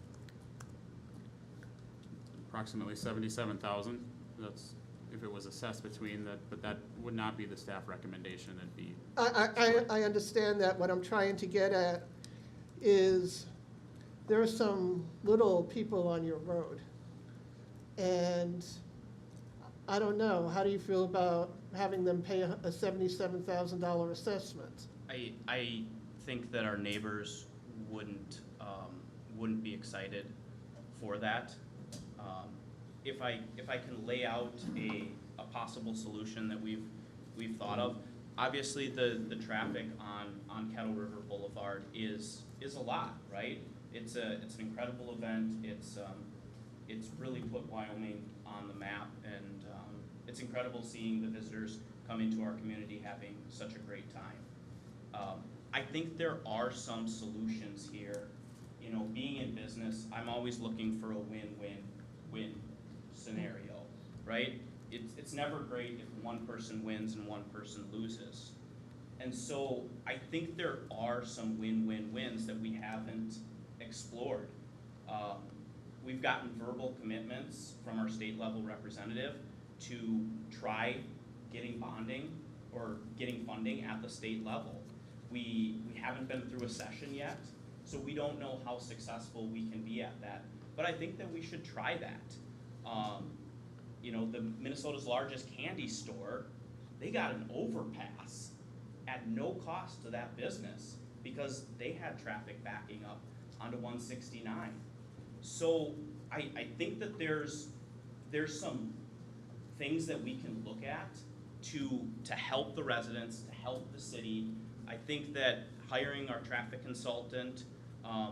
Approximately 77,000. That's if it was assessed between that, but that would not be the staff recommendation. It'd be. I understand that. What I'm trying to get at is there are some little people on your road. And I don't know, how do you feel about having them pay a $77,000 assessment? I think that our neighbors wouldn't be excited for that. If I can lay out a possible solution that we've thought of, obviously the traffic on Kettle River Boulevard is a lot, right? It's an incredible event. It's really put Wyoming on the map, and it's incredible seeing the visitors come into our community having such a great time. I think there are some solutions here. You know, being in business, I'm always looking for a win-win-win scenario, right? It's never great if one person wins and one person loses. And so I think there are some win-win-wins that we haven't explored. We've gotten verbal commitments from our state level representative to try getting bonding or getting funding at the state level. We haven't been through a session yet, so we don't know how successful we can be at that. But I think that we should try that. You know, the Minnesota's largest candy store, they got an overpass at no cost to that business because they had traffic backing up onto 169. So I think that there's some things that we can look at to help the residents, to help the city. I think that hiring our traffic consultant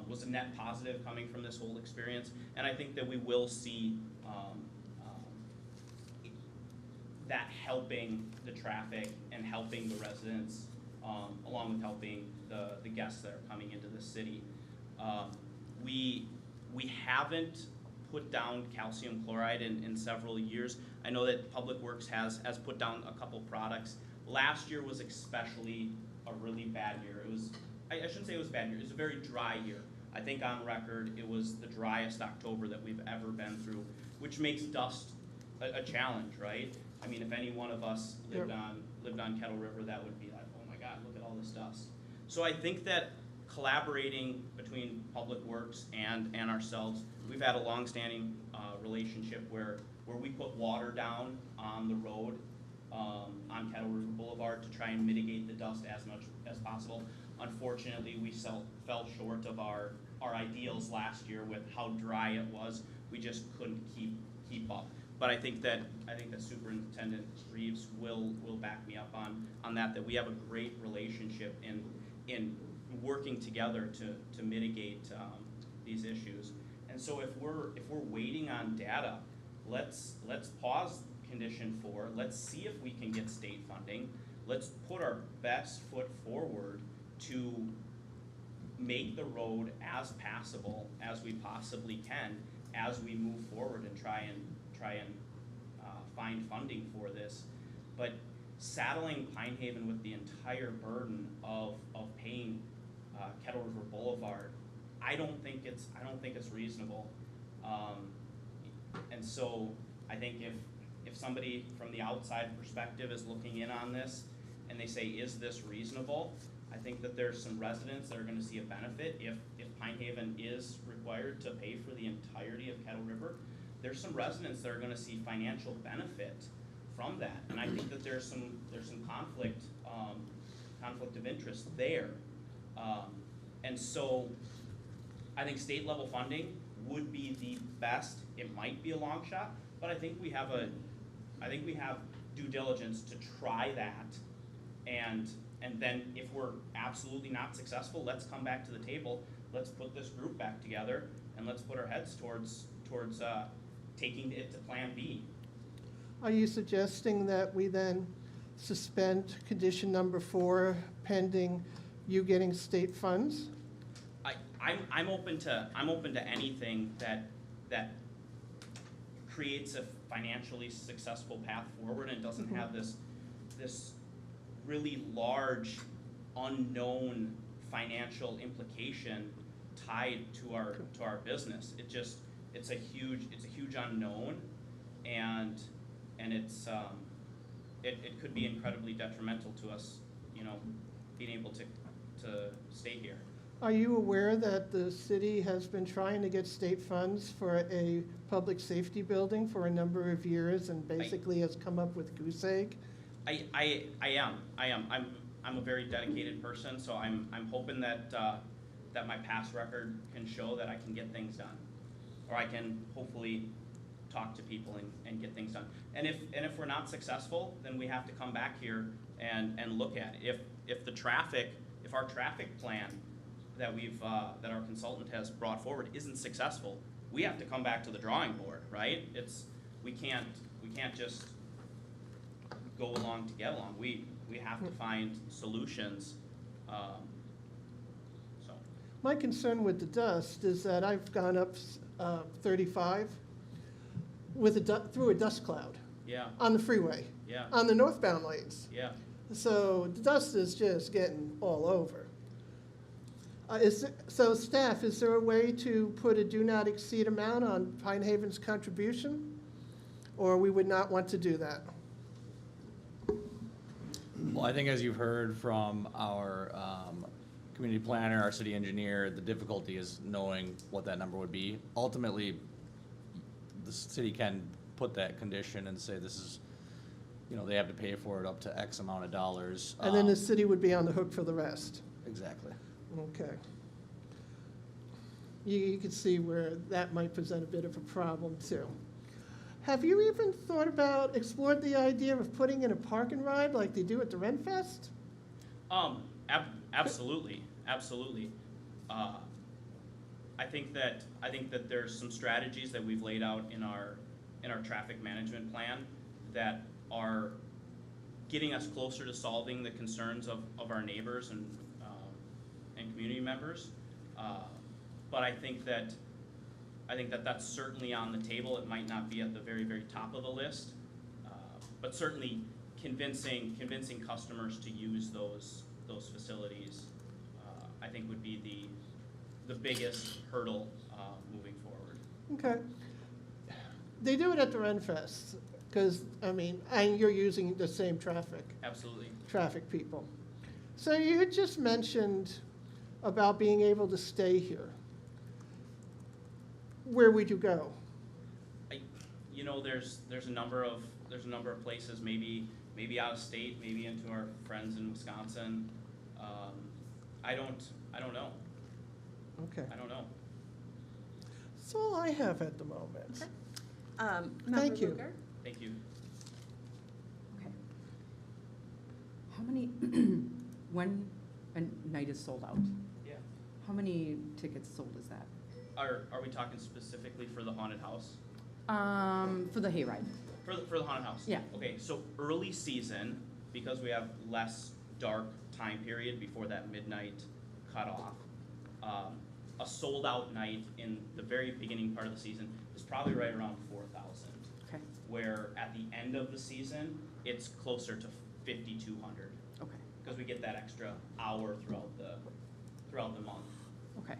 was a net positive coming from this whole experience, and I think that we will see that helping the traffic and helping the residents, along with helping the guests that are coming into the city. We haven't put down calcium chloride in several years. I know that Public Works has put down a couple products. Last year was especially a really bad year. It was, I shouldn't say it was a bad year, it was a very dry year. I think on record, it was the driest October that we've ever been through, which makes dust a challenge, right? I mean, if any one of us lived on Kettle River, that would be like, oh my God, look at all this dust. So I think that collaborating between Public Works and ourselves, we've had a longstanding relationship where where we put water down on the road, on Kettle River Boulevard to try and mitigate the dust as much as possible. Unfortunately, we fell short of our ideals last year with how dry it was. We just couldn't keep up. But I think that Superintendent Reeves will back me up on that we have a great relationship in working together to mitigate these issues. And so if we're waiting on data, let's pause condition 4. Let's see if we can get state funding. Let's put our best foot forward to make the road as passable as we possibly can as we move forward and try and find funding for this. But saddling Pine Haven with the entire burden of paying Kettle River Boulevard, I don't think it's reasonable. And so I think if somebody from the outside perspective is looking in on this and they say, is this reasonable? I think that there's some residents that are gonna see a benefit if Pine Haven is required to pay for the entirety of Kettle River. There's some residents that are gonna see financial benefit from that. And I think that there's some conflict of interest there. And so I think state level funding would be the best. It might be a long shot, but I think we have due diligence to try that. And then if we're absolutely not successful, let's come back to the table. Let's put this group back together and let's put our heads towards taking it to Plan B. Are you suggesting that we then suspend condition number 4 pending you getting state funds? I'm open to anything that creates a financially successful path forward and doesn't have this really large unknown financial implication tied to our business. It's a huge unknown, and it could be incredibly detrimental to us, being able to stay here. Are you aware that the city has been trying to get state funds for a public safety building for a number of years and basically has come up with goose egg? I am. I'm a very dedicated person, so I'm hoping that my past record can show that I can get things done, or I can hopefully talk to people and get things done. And if we're not successful, then we have to come back here and look at it. If our traffic plan that our consultant has brought forward isn't successful, we have to come back to the drawing board, right? We can't just go along to get along. We have to find solutions. So My concern with the dust is that I've gone up 35 through a dust cloud. Yeah. On the freeway. Yeah. On the northbound lanes. Yeah. So the dust is just getting all over. So staff, is there a way to put a do not exceed amount on Pine Haven's contribution? Or we would not want to do that? Well, I think as you've heard from our community planner, our city engineer, the difficulty is knowing what that number would be. Ultimately, the city can put that condition and say this is, they have to pay for it up to X amount of dollars. And then the city would be on the hook for the rest? Exactly. Okay. You can see where that might present a bit of a problem too. Have you even explored the idea of putting in a park and ride like they do at the Renfest? Absolutely. I think that there's some strategies that we've laid out in our traffic management plan that are getting us closer to solving the concerns of our neighbors and community members. But I think that that's certainly on the table. It might not be at the very, very top of the list, but certainly convincing customers to use those facilities, I think would be the biggest hurdle moving forward. Okay. They do it at the Renfest, because, and you're using the same traffic people. So you had just mentioned about being able to stay here. Where would you go? You know, there's a number of places, maybe out of state, maybe into our friends in Wisconsin. I don't know. Okay. I don't know. That's all I have at the moment. Member Thank you. Lugar? Thank you. Okay. How many, when a night is sold out, Yeah. how many tickets sold is that? Are we talking specifically for the haunted house? For the hayride. For the haunted house? Yeah. Okay, so early season, because we have less dark time period before that midnight cutoff, a sold-out night in the very beginning part of the season is probably right around 4,000. Okay, Where at the end of the season, it's closer to 5,200, okay, because we get that extra hour throughout the month. okay.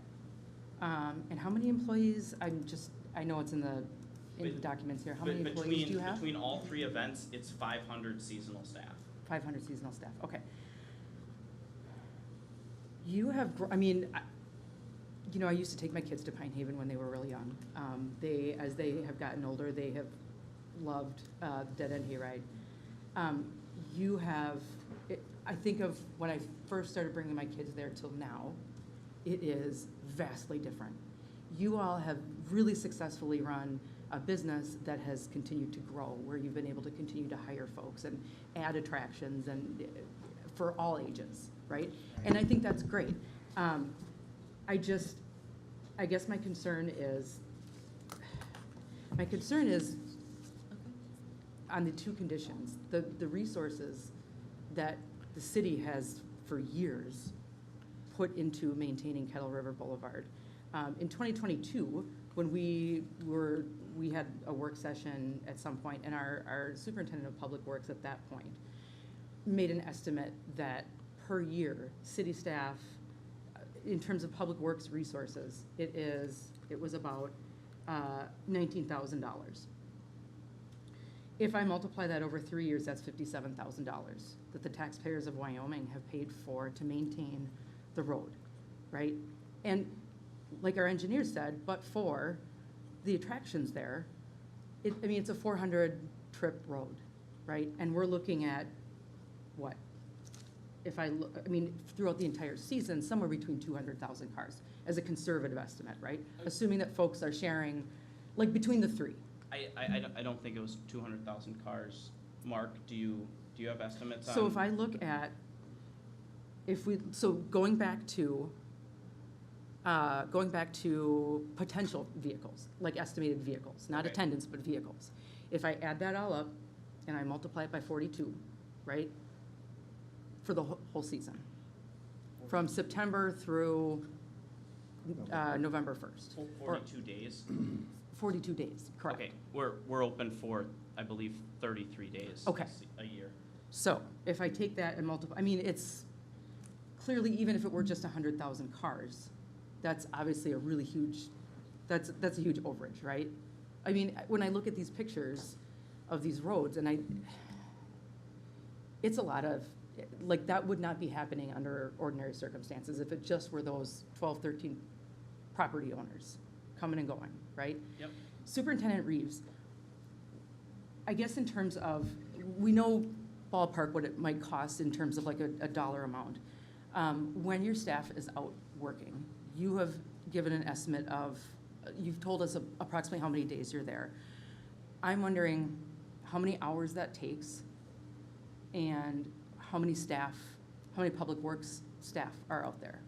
And how many employees, I know it's in the But- documents here, how But many employees do you have? Between all three events, it's 500 seasonal staff. 500 seasonal staff, okay. You have, I mean, I used to take my kids to Pine Haven when they were really young. As they have gotten older, they have loved the Dead End Hayride. You have, I think of when I first started bringing my kids there till now, it is vastly different. You all have really successfully run a business that has continued to grow, where you've been able to continue to hire folks and add attractions and for all ages, right? And I think that's great. I guess my concern is on the two conditions, the resources that the city has for years put into maintaining Kettle River Boulevard. In 2022, when we had a work session at some point, and our superintendent of public works at that point made an estimate that per year, city staff, in terms of public works resources, it was about $19,000. If I multiply that over 3 years, that's $57,000 that the taxpayers of Wyoming have paid for to maintain the road, right? And like our engineer said, but for the attractions there, it's a 400 trip road, right? And we're looking at what? Throughout the entire season, somewhere between 200,000 cars as a conservative estimate, right? Assuming that folks are sharing, like between the three. I don't think it was 200,000 cars. Mark, do you have estimates on? So if I look at, going back to potential vehicles, like estimated vehicles, not Okay. attendance, but vehicles. If I add that all up and I multiply it by 42, right? For the whole season, from September through November 1st. 42 days? 42 days, correct. Okay, we're open for, I believe, 33 days. Okay. A year. So if I take that and multiply, it's clearly, even if it were just 100,000 cars, that's obviously a really huge, that's a huge overage, right? When I look at these pictures of these roads, and it's a lot of, like, that would not be happening under ordinary circumstances if it just were those 12, 13 property owners coming and going, right? Yep. Superintendent Reeves, I guess in terms of, we know ballpark what it might cost in terms of like a dollar amount. When your staff is out working, you have given an estimate of, you've told us approximately how many days you're there. I'm wondering how many hours that takes and how many public works staff are out there?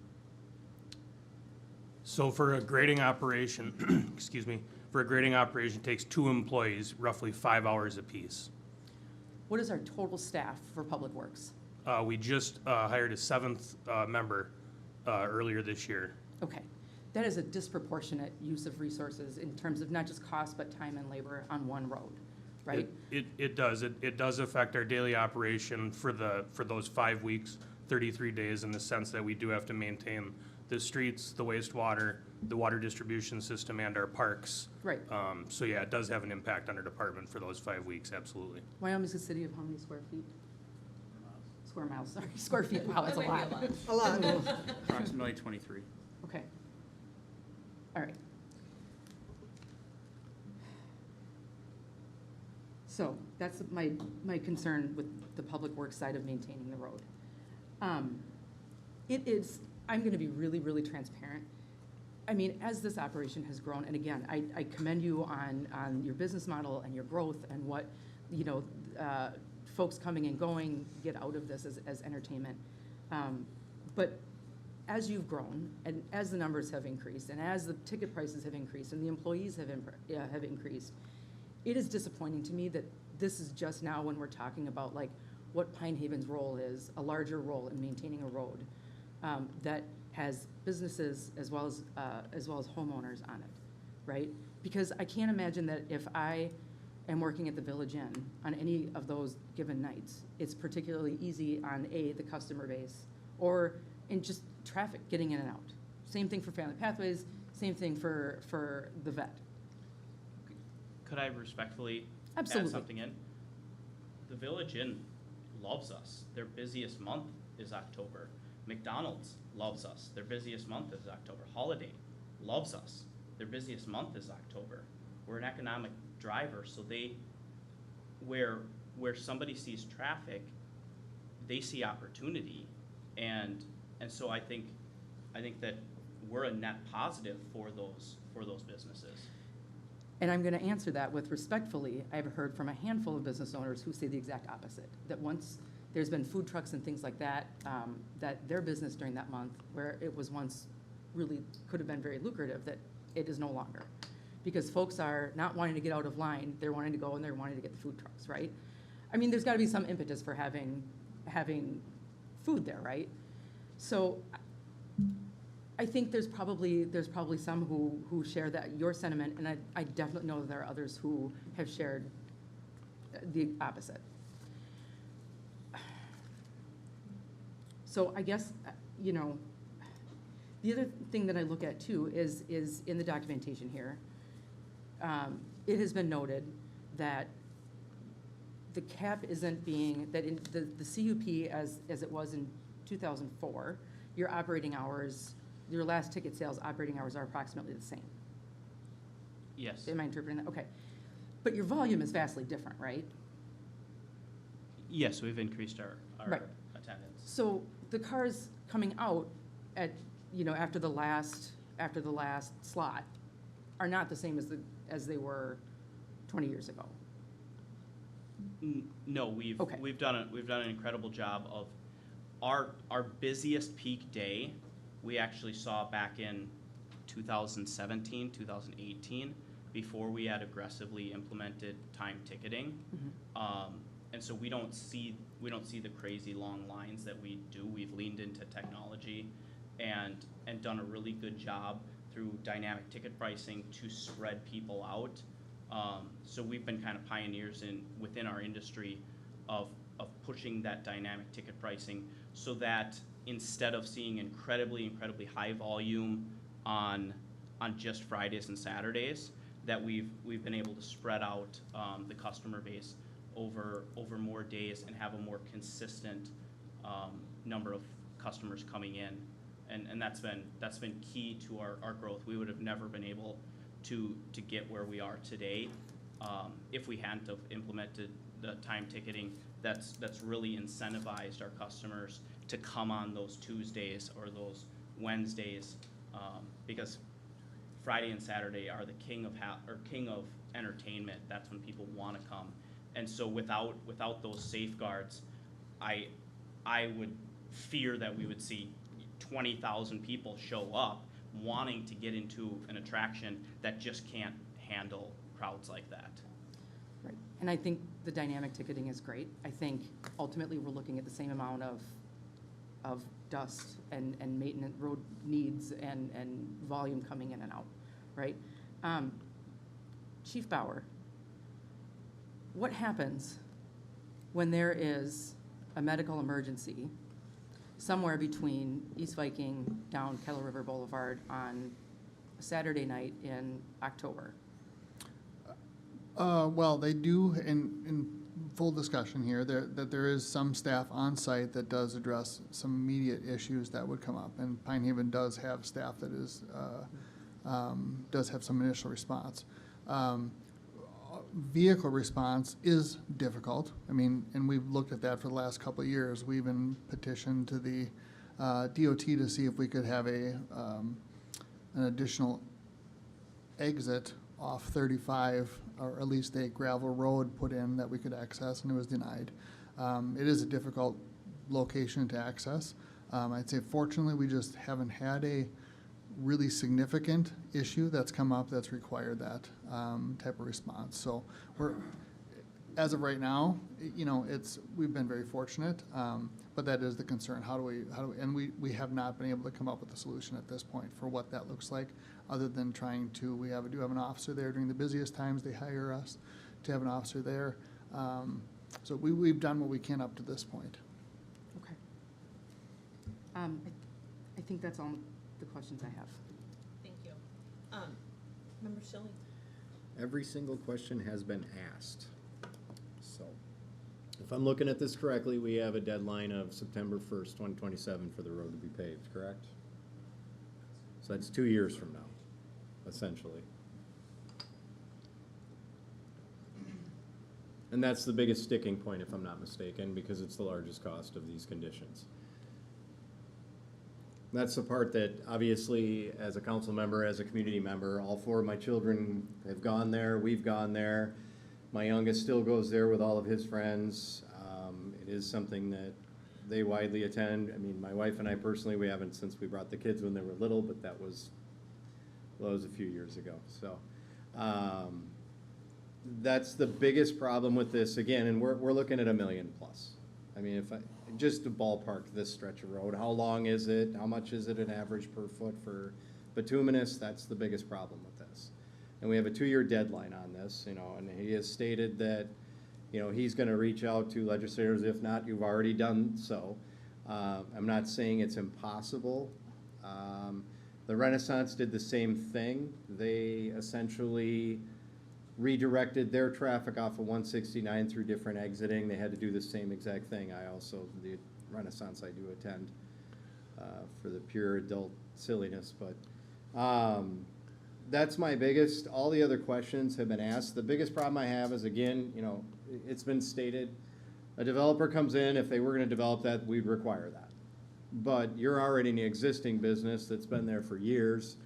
So for a grading operation, excuse me, it takes 2 employees, roughly 5 hours apiece. What is our total staff for public works? We just hired a 7th member earlier this year. Okay, that is a disproportionate use of resources in terms of not just cost, but time and labor on one road, right? It does. It does affect our daily operation for those 5 weeks, 33 days, in the sense that we do have to maintain the streets, the wastewater, the water distribution system, and our parks. Right. So yeah, it does have an impact on our department for those 5 weeks, absolutely. Wyoming's a city of how many square feet? Square miles, sorry, square feet, wow, that's a lot. A lot. Approximately 23. Okay. All right. So that's my concern with the public works side of maintaining the road. It is, I'm gonna be really, really transparent. I mean, as this operation has grown, and again, I commend you on your business model and your growth and what, you know, folks coming and going get out of this as entertainment. But as you've grown, and as the numbers have increased, and as the ticket prices have increased, and the employees have increased, it is disappointing to me that this is just now when we're talking about like what Pine Haven's role is, a larger role in maintaining a road that has businesses as well as homeowners on it, right? Because I can't imagine that if I am working at the Village Inn on any of those given nights, it's particularly easy on the customer base or in just traffic getting in and out. Same thing for Family Pathways, same thing for the vet. Could I respectfully add Absolutely. something in? The Village Inn loves us. Their busiest month is October. McDonald's loves us. Their busiest month is October. Holiday loves us. Their busiest month is October. We're an economic driver, so where somebody sees traffic, they see opportunity, and so I think that we're a net positive for those businesses. And I'm going to answer that with respectfully. I've heard from a handful of business owners who say the exact opposite, that once there's been food trucks and things like that, that their business during that month, where it was once really could have been very lucrative, that it is no longer. Because folks are not wanting to get out of line, they're wanting to go and they're wanting to get the food trucks, right? I mean, there's got to be some impetus for having food there, right? So I think there's probably some who share your sentiment, and I definitely know that there are others who have shared the opposite. So I guess, you know, the other thing that I look at too is in the documentation here. It has been noted that the cap isn't being, that in the CUP as it was in 2004, your operating hours, your last ticket sales operating hours are approximately the same. Yes. Am I interpreting that? Okay. But your volume is vastly different, right? Yes, we've increased our Right. attendance. So the cars coming out at, you know, after the last slot are not the same as they were 20 years ago. No, Okay. we've done an incredible job of our busiest peak day. We actually saw back in 2017, 2018, before we had aggressively implemented time ticketing. And so we don't see the crazy long lines that we do. We've leaned into technology and done a really good job through dynamic ticket pricing to spread people out. So we've been kind of pioneers within our industry of pushing that dynamic ticket pricing, so that instead of seeing incredibly high volume on just Fridays and Saturdays, that we've been able to spread out the customer base over more days and have a more consistent number of customers coming in, and that's been key to our growth. We would have never been able to get where we are today if we hadn't have implemented the time ticketing. That's really incentivized our customers to come on those Tuesdays or those Wednesdays, because Friday and Saturday are the king of entertainment. That's when people want to come. And so without those safeguards, I would fear that we would see 20,000 people show up wanting to get into an attraction that just can't handle crowds like that. Right. And I think the dynamic ticketing is great. I think ultimately we're looking at the same amount of dust and maintenance, road needs and volume coming in and out, right? Chief Bauer, what happens when there is a medical emergency somewhere between East Viking down Kettle River Boulevard on a Saturday night in October? Well, they do, in full discussion here, that there is some staff on site that does address some immediate issues that would come up. And Pine Haven does have staff that does have some initial response. vehicle response is difficult. I mean, and we've looked at that for the last couple of years. We even petitioned to the DOT to see if we could have an additional exit off 35, or at least a gravel road put in that we could access, and it was denied. It is a difficult location to access. I'd say fortunately, we just haven't had a really significant issue that's come up that's required that type of response. So we're, as of right now, we've been very fortunate, but that is the concern. And we have not been able to come up with a solution at this point for what that looks like, other than trying to, do have an officer there during the busiest times. They hire us to have an officer there. So we've done what we can up to this point. Okay. I think that's all the questions I have. Thank you. Member Schilling? Every single question has been asked. So, if I'm looking at this correctly, we have a deadline of September 1st, 2027 for the road to be paved, correct? So that's 2 years from now, essentially. And that's the biggest sticking point, if I'm not mistaken, because it's the largest cost of these conditions. That's the part that, obviously, as a council member, as a community member, all 4 of my children have gone there, we've gone there. My youngest still goes there with all of his friends. It is something that they widely attend. I mean, my wife and I personally, we haven't since we brought the kids when they were little, but that was a few years ago. So that's the biggest problem with this, again, and we're looking at $1 million plus. I mean, just to ballpark this stretch of road, how long is it? How much is it an average per foot for bituminous? That's the biggest problem with this. And we have a 2-year deadline on this, and he has stated that, he's gonna reach out to legislators. If not, you've already done so. I'm not saying it's impossible. The Renaissance did the same thing. They essentially redirected their traffic off of 169 through different exiting. They had to do the same exact thing. The Renaissance I do attend for the pure adult silliness, but that's my biggest. All the other questions have been asked. The biggest problem I have is, again, it's been stated, a developer comes in, if they were gonna develop that, we'd require that. But you're already in the existing business that's been there for years.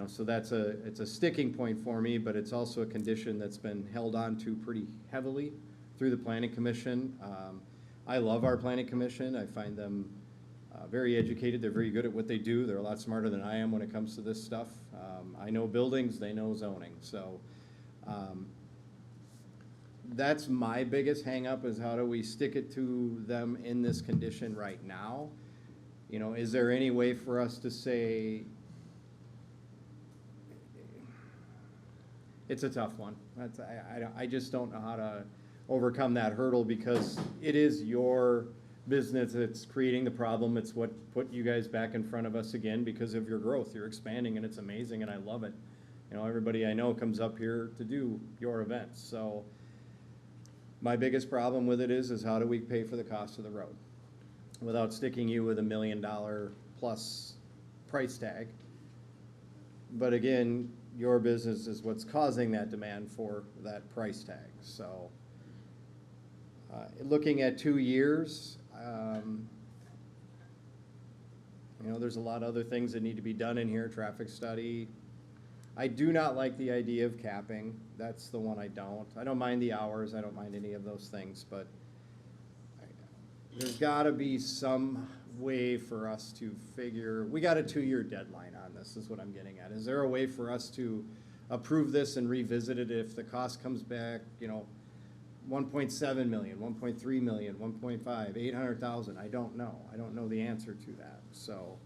So it's a sticking point for me, but it's also a condition that's been held on to pretty heavily through the Planning Commission. I love our Planning Commission. I find them very educated. They're very good at what they do. They're a lot smarter than I am when it comes to this stuff. I know buildings, they know zoning. So that's my biggest hang-up, is how do we stick it to them in this condition right now? Is there any way for us to say, it's a tough one. I just don't know how to overcome that hurdle, because it is your business that's creating the problem. It's what put you guys back in front of us again because of your growth. You're expanding, and it's amazing, and I love it. Everybody I know comes up here to do your events. So my biggest problem with it is how do we pay for the cost of the road without sticking you with $1 million plus price tag? But again, your business is what's causing that demand for that price tag. So looking at 2 years, there's a lot of other things that need to be done in here, traffic study. I do not like the idea of capping. That's the one I don't. I don't mind the hours. I don't mind any of those things, but there's gotta be some way for us to figure, we got a 2-year deadline on this, is what I'm getting at. Is there a way for us to approve this and revisit it if the cost comes back, 1.7 million, 1.3 million, 1.5, 800,000? I don't know. I don't know the answer to that. So,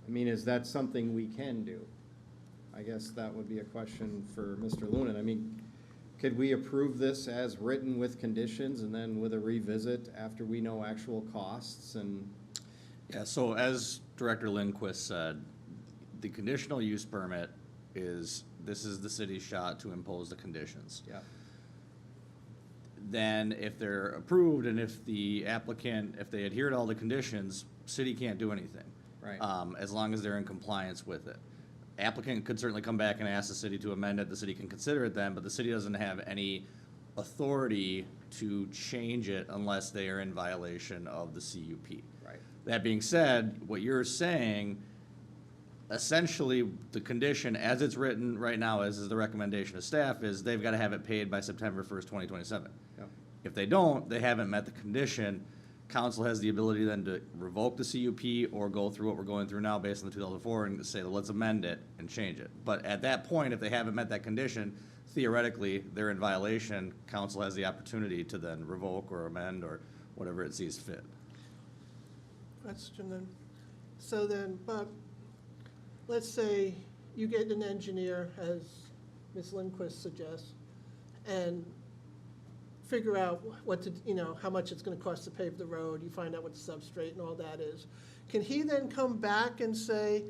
is that something we can do? I guess that would be a question for Mr. Lunan. Could we approve this as written with conditions and then with a revisit after we know actual costs and? Yeah, so as Director Lindquist said, the conditional use permit this is the city's shot to impose the conditions. Yeah. Then if they're approved and if the applicant, if they adhere to all the conditions, city can't do anything. Right. As long as they're in compliance with it. applicant could certainly come back and ask the city to amend it, the city can consider it then, but the city doesn't have any authority to change it unless they are in violation of the CUP. Right. That being said, what you're saying, essentially, the condition as it's written right now, as is the recommendation of staff, is they've gotta have it paid by September 1st, 2027. Yep. If they don't, they haven't met the condition. Council has the ability then to revoke the CUP or go through what we're going through now based on the 2004 and say, let's amend it and change it. But at that point, if they haven't met that condition, theoretically, they're in violation. Council has the opportunity to then revoke or amend or whatever it sees fit. Question then. So then, Bob, let's say you get an engineer, as Ms. Lindquist suggests, and figure out what to, how much it's gonna cost to pave the road, you find out what the substrate and all that is. Can he then come back and say,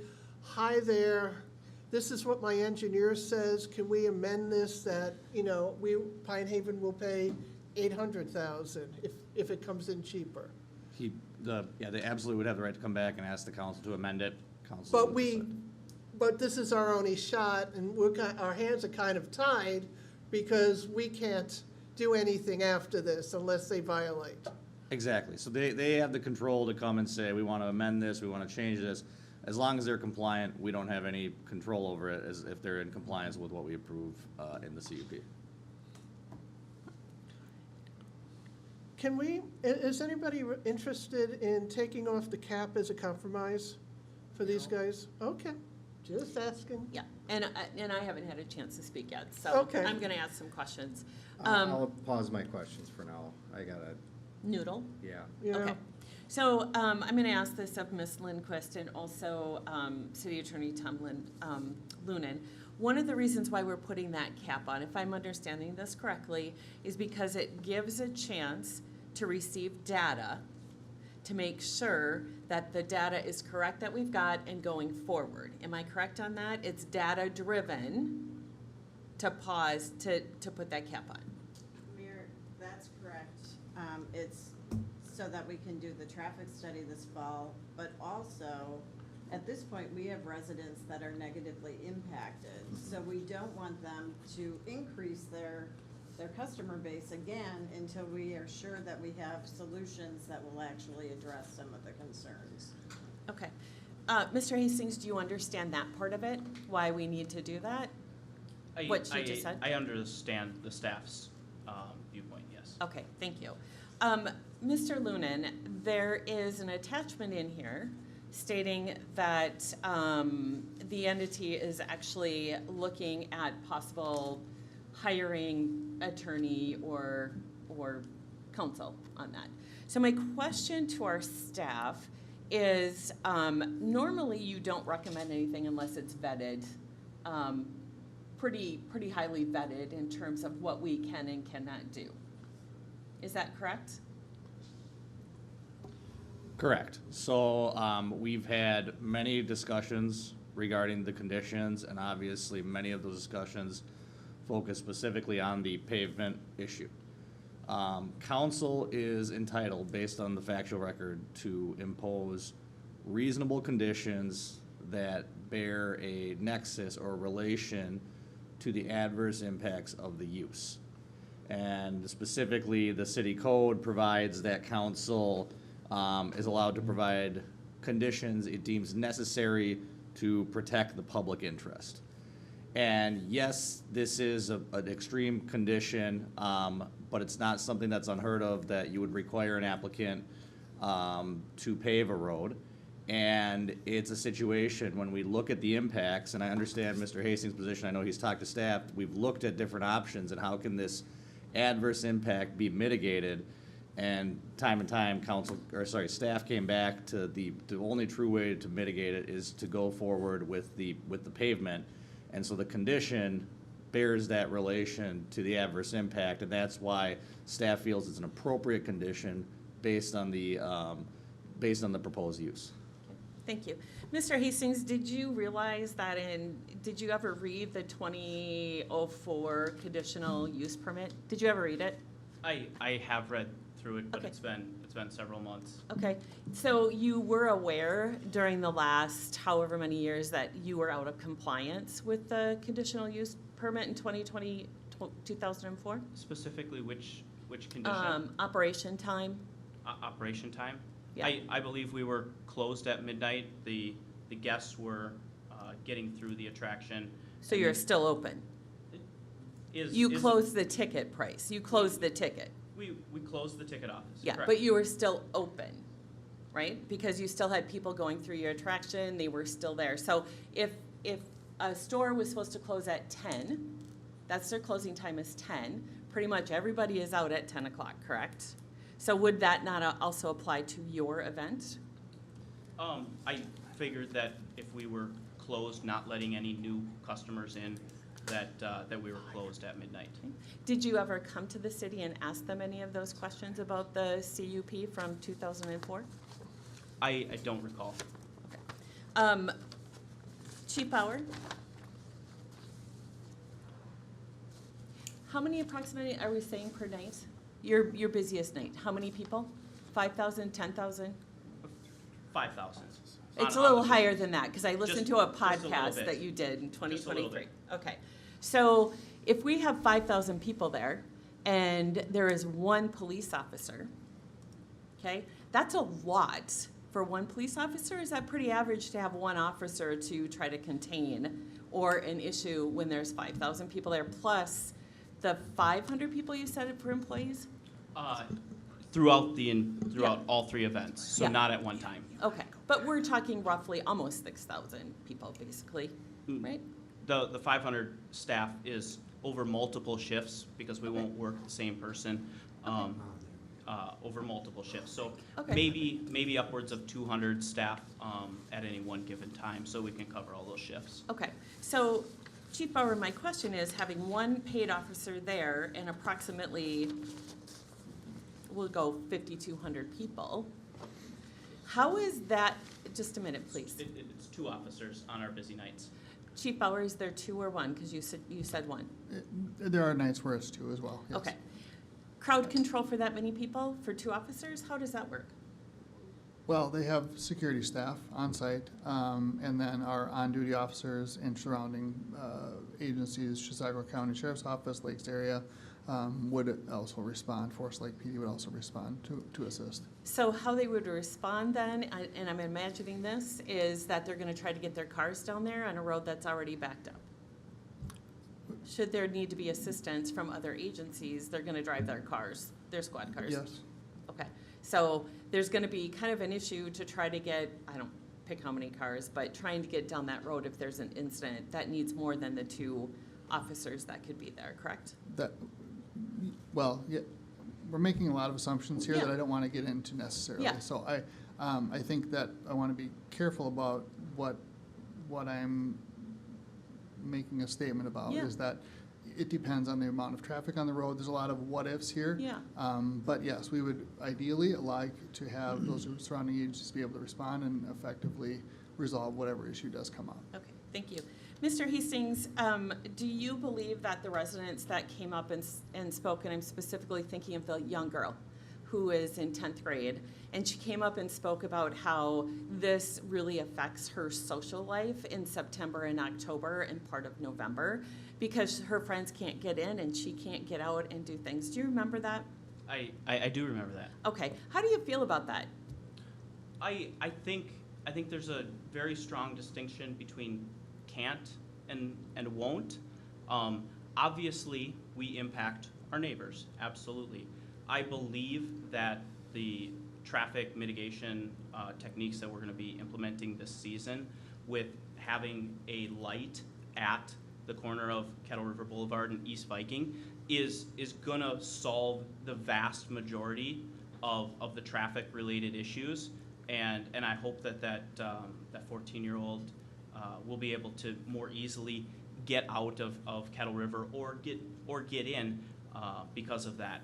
hi there, this is what my engineer says, can we amend this that, Pine Haven will pay $800,000 if it comes in cheaper? They absolutely would have the right to come back and ask the council to amend it. Council But would decide. but this is our only shot, and our hands are kind of tied because we can't do anything after this unless they violate. Exactly. So they have the control to come and say, we want to amend this, we want to change this. As long as they're compliant, we don't have any control over it as if they're in compliance with what we approve in the CUP. Is anybody interested in taking off the cap as a compromise for these guys? Okay, just asking. Yeah, and I haven't had a chance to speak yet, so Okay. I'm gonna ask some questions. I'll pause my questions for now. I gotta, Noodle? yeah. Yeah. Okay. So I'm going to ask this of Ms. Lindquist and also City Attorney Tom Lunan. One of the reasons why we're putting that cap on, if I'm understanding this correctly, is because it gives a chance to receive data to make sure that the data is correct that we've got and going forward. Am I correct on that? It's data-driven to pause, to put that cap on. Mayor, that's correct. It's so that we can do the traffic study this fall, but also, at this point, we have residents that are negatively impacted. So we don't want them to increase their customer base again until we are sure that we have solutions that will actually address some of the concerns. Okay. Mr. Hastings, do you understand that part of it? Why we need to do that? What she just said? I understand the staff's viewpoint, yes. Okay, thank you. Mr. Lunan, there is an attachment in here stating that the entity is actually looking at possible hiring attorney or counsel on that. So my question to our staff is, normally you don't recommend anything unless it's vetted, pretty highly vetted in terms of what we can and cannot do. Is that correct? Correct. So we've had many discussions regarding the conditions, and obviously many of those discussions focus specifically on the pavement issue. Council is entitled, based on the factual record, to impose reasonable conditions that bear a nexus or relation to the adverse impacts of the use. And specifically, the city code provides that council is allowed to provide conditions it deems necessary to protect the public interest. And yes, this is an extreme condition, but it's not something that's unheard of that you would require an applicant to pave a road. And it's a situation when we look at the impacts, and I understand Mr. Hastings' position, I know he's talked to staff, we've looked at different options and how can this adverse impact be mitigated. And time, staff came back to the only true way to mitigate it is to go forward with the pavement. And so the condition bears that relation to the adverse impact, and that's why staff feels it's an appropriate condition based on the proposed use. Thank you. Mr. Hastings, did you realize that did you ever read the 2004 conditional use permit? Did you ever read it? I have read through it, but Okay. it's been It's been several months. Okay, so you were aware during the last however many years that you were out of compliance with the conditional use permit in 2004? Specifically, which condition? Operation time? Operation time? Yeah. I believe we were closed at midnight. The guests were getting through the attraction. So you're still open? You Is- closed the ticket price, you closed the ticket. We closed the ticket office. Yeah, correct. but you were still open, right? Because you still had people going through your attraction, they were still there. So if a store was supposed to close at 10, that's their closing time is 10, pretty much everybody is out at 10 o'clock, correct? So would that not also apply to your event? I figured that if we were closed, not letting any new customers in, that we were closed at midnight. Did you ever come to the city and ask them any of those questions about the CUP from 2004? I don't recall. Chief Bauer? How many approximately are we saying per night? Your busiest night, how many people? 5,000, 10,000? 5,000. It's a little higher than that, because I listened to a Just a little podcast bit. that you did in Just a little 2023. bit. Okay, so if we have 5,000 people there, and there is one police officer, okay, that's a lot for one police officer. Is that pretty average to have one officer to try to contain or an issue when there's 5,000 people there, plus the 500 people you said for employees? Throughout all three events, so Yeah. not at one time. Okay, but we're talking roughly almost 6,000 people, basically, right? The 500 staff is over multiple shifts, because we won't work the same person over multiple shifts. So Okay. maybe upwards of 200 staff at any one given time, so we can cover all those shifts. Okay, so Chief Bauer, my question is, having one paid officer there and approximately, we'll go 5,200 people, how is that, just a minute, please. It's 2 officers on our busy nights. Chief Bauer, is there 2 or 1? Because you said 1. There are nights where it's 2 as well, yes. Okay. Crowd control for that many people, for 2 officers, how does that work? Well, they have security staff on site, and then our on-duty officers in surrounding agencies, Chisago County Sheriff's Office, Lakes area, would also respond. Forest Lake PD would also respond to assist. So how they would respond then, and I'm imagining this, is that they're gonna try to get their cars down there on a road that's already backed up. Should there need to be assistance from other agencies, they're gonna drive their cars, their squad cars? Yes. Okay, so there's gonna be kind of an issue to try to get, I don't pick how many cars, but trying to get down that road if there's an incident, that needs more than the 2 officers that could be there, correct? That, well, yeah, we're making a lot of assumptions here that Yeah. I don't want to get into necessarily. Yeah. So I think that I want to be careful about what I'm making a statement about, Yeah. is that it depends on the amount of traffic on the road. There's a lot of what-ifs here. Yeah. But yes, we would ideally like to have those surrounding agencies be able to respond and effectively resolve whatever issue does come up. Okay, thank you. Mr. Hastings, do you believe that the residents that came up and spoke, and I'm specifically thinking of the young girl who is in 10th grade, and she came up and spoke about how this really affects her social life in September and October and part of November, because her friends can't get in and she can't get out and do things. Do you remember that? I do remember that. Okay, how do you feel about that? I think there's a very strong distinction between can't and won't. Obviously, we impact our neighbors, absolutely. I believe that the traffic mitigation techniques that we're gonna be implementing this season, with having a light at the corner of Kettle River Boulevard and East Viking, is gonna solve the vast majority of the traffic-related issues. And I hope that 14-year-old will be able to more easily get out of Kettle River or get in because of that.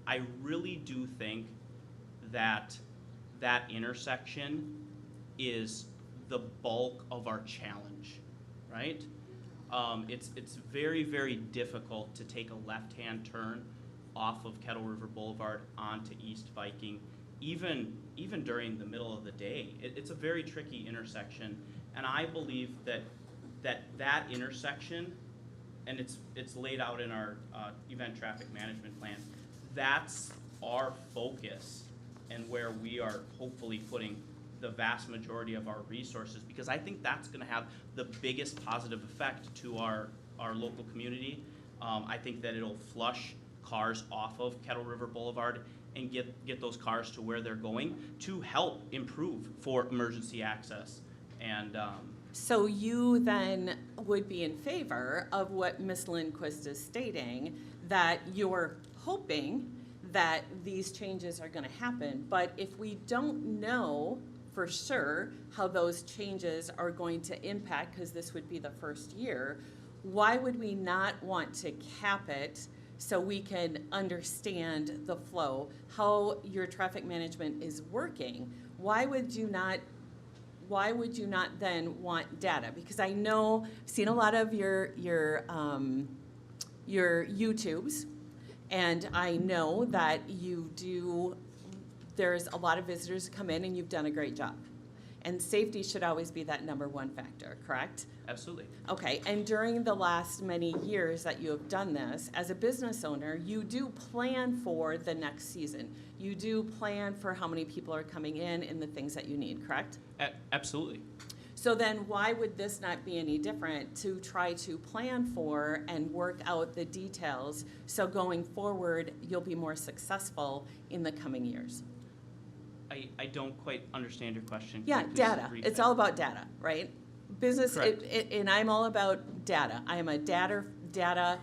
I really do think that intersection is the bulk of our challenge, right? It's very, very difficult to take a left-hand turn off of Kettle River Boulevard onto East Viking even during the middle of the day. It's a very tricky intersection, and I believe that intersection, and it's laid out in our event traffic management plan, that's our focus and where we are hopefully putting the vast majority of our resources, because I think that's gonna have the biggest positive effect to our local community. I think that it'll flush cars off of Kettle River Boulevard and get those cars to where they're going to help improve for emergency access. And So you then would be in favor of what Ms. Lindquist is stating, that you're hoping that these changes are gonna happen, but if we don't know for sure how those changes are going to impact, because this would be the first year, why would we not want to cap it so we can understand the flow, how your traffic management is working? Why would you not then want data? Because I know, I've seen a lot of your YouTubes, and I know that there's a lot of visitors come in and you've done a great job. And safety should always be that number one factor, correct? absolutely. Okay, and during the last many years that you have done this, as a business owner, you do plan for the next season. You do plan for how many people are coming in and the things that you need, correct? Absolutely. So then why would this not be any different to try to plan for and work out the details so going forward you'll be more successful in the coming years? I don't quite understand your question. Yeah, Can you please data. repeat It's that? all about data, right? Business, Correct. and I'm all about data. I am a data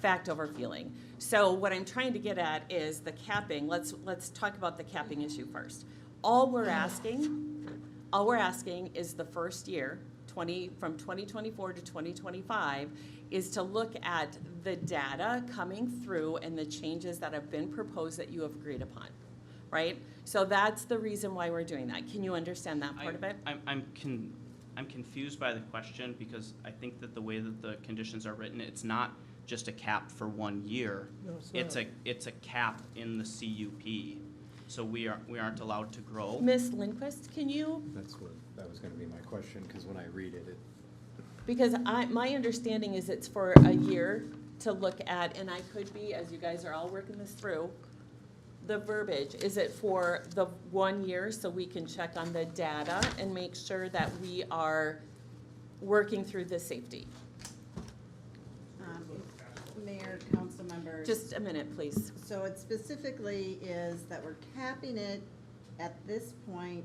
fact over feeling. So what I'm trying to get at is the capping. Let's talk about the capping issue first. All we're asking is the first year, from 2024 to 2025, is to look at the data coming through and the changes that have been proposed that you have agreed upon, right? So that's the reason why we're doing that. Can you understand that part of it? I'm confused by the question, because I think that the way that the conditions are written, it's not just a cap for 1 year. No, it's not. It's a cap in the CUP. So we aren't allowed to grow. Ms. Lindquist, can you, That was gonna be my question, because when I read it, because my understanding is it's for a year to look at, and I could be, as you guys are all working this through, the verbiage, is it for the 1 year so we can check on the data and make sure that we are working through the safety? Mayor, council members. Just a minute, please. So it specifically is that we're capping it at this point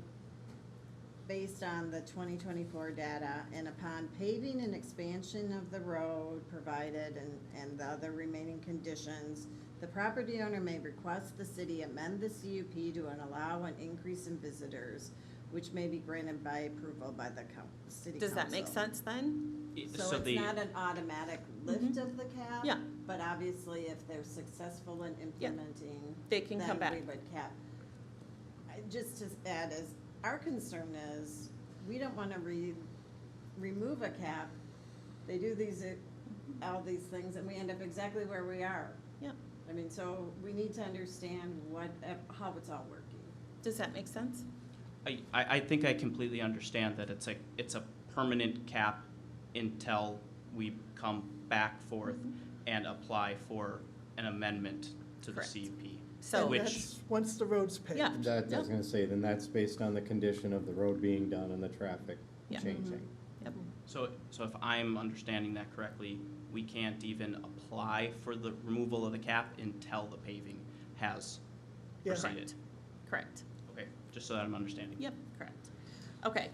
based on the 2024 data, and upon paving and expansion of the road provided and the other remaining conditions, the property owner may request the city amend the CUP to allow an increase in visitors, which may be granted by approval by the city council. Does that make sense then? So it's not an automatic lift of the cap? Yeah. But obviously, if they're successful in implementing. They can come back. Then we would cap. Just to add, is, our concern is, we don't wanna remove a cap. They do all these things, and we end up exactly where we are. Yeah. I mean, so we need to understand how it's all working. Does that make sense? I think I completely understand that it's a permanent cap until we come back forth and apply for an amendment to the Correct. CUP. So, And Which- that's- Once the road's paved. Yeah. that, I was gonna say, then that's based on the condition of the road being done and the traffic Yeah. changing. yep. So if I'm understanding that correctly, we can't even apply for the removal of the cap until the paving has Yeah. proceeded? Correct. Okay, just so that I'm understanding. Yep, correct. Okay,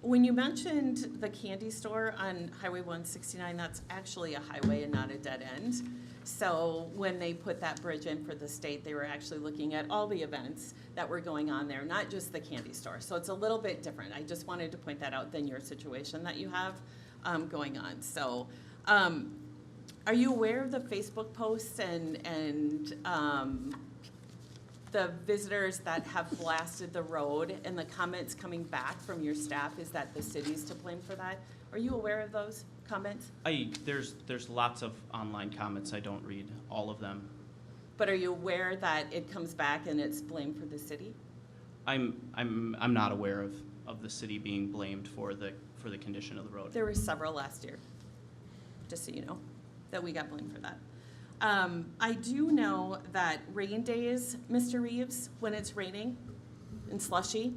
when you mentioned the candy store on Highway 169, that's actually a highway and not a dead end. So when they put that bridge in for the state, they were actually looking at all the events that were going on there, not just the candy store. So it's a little bit different. I just wanted to point that out than your situation that you have going on. So are you aware of the Facebook posts and the visitors that have blasted the road and the comments coming back from your staff is that the city's to blame for that? Are you aware of those comments? There's lots of online comments, I don't read all of them. But are you aware that it comes back and it's blamed for the city? I'm not aware of the city being blamed for the condition of the road. There were several last year, just so you know, that we got blamed for that. I do know that rain days, Mr. Reeves, when it's raining and slushy,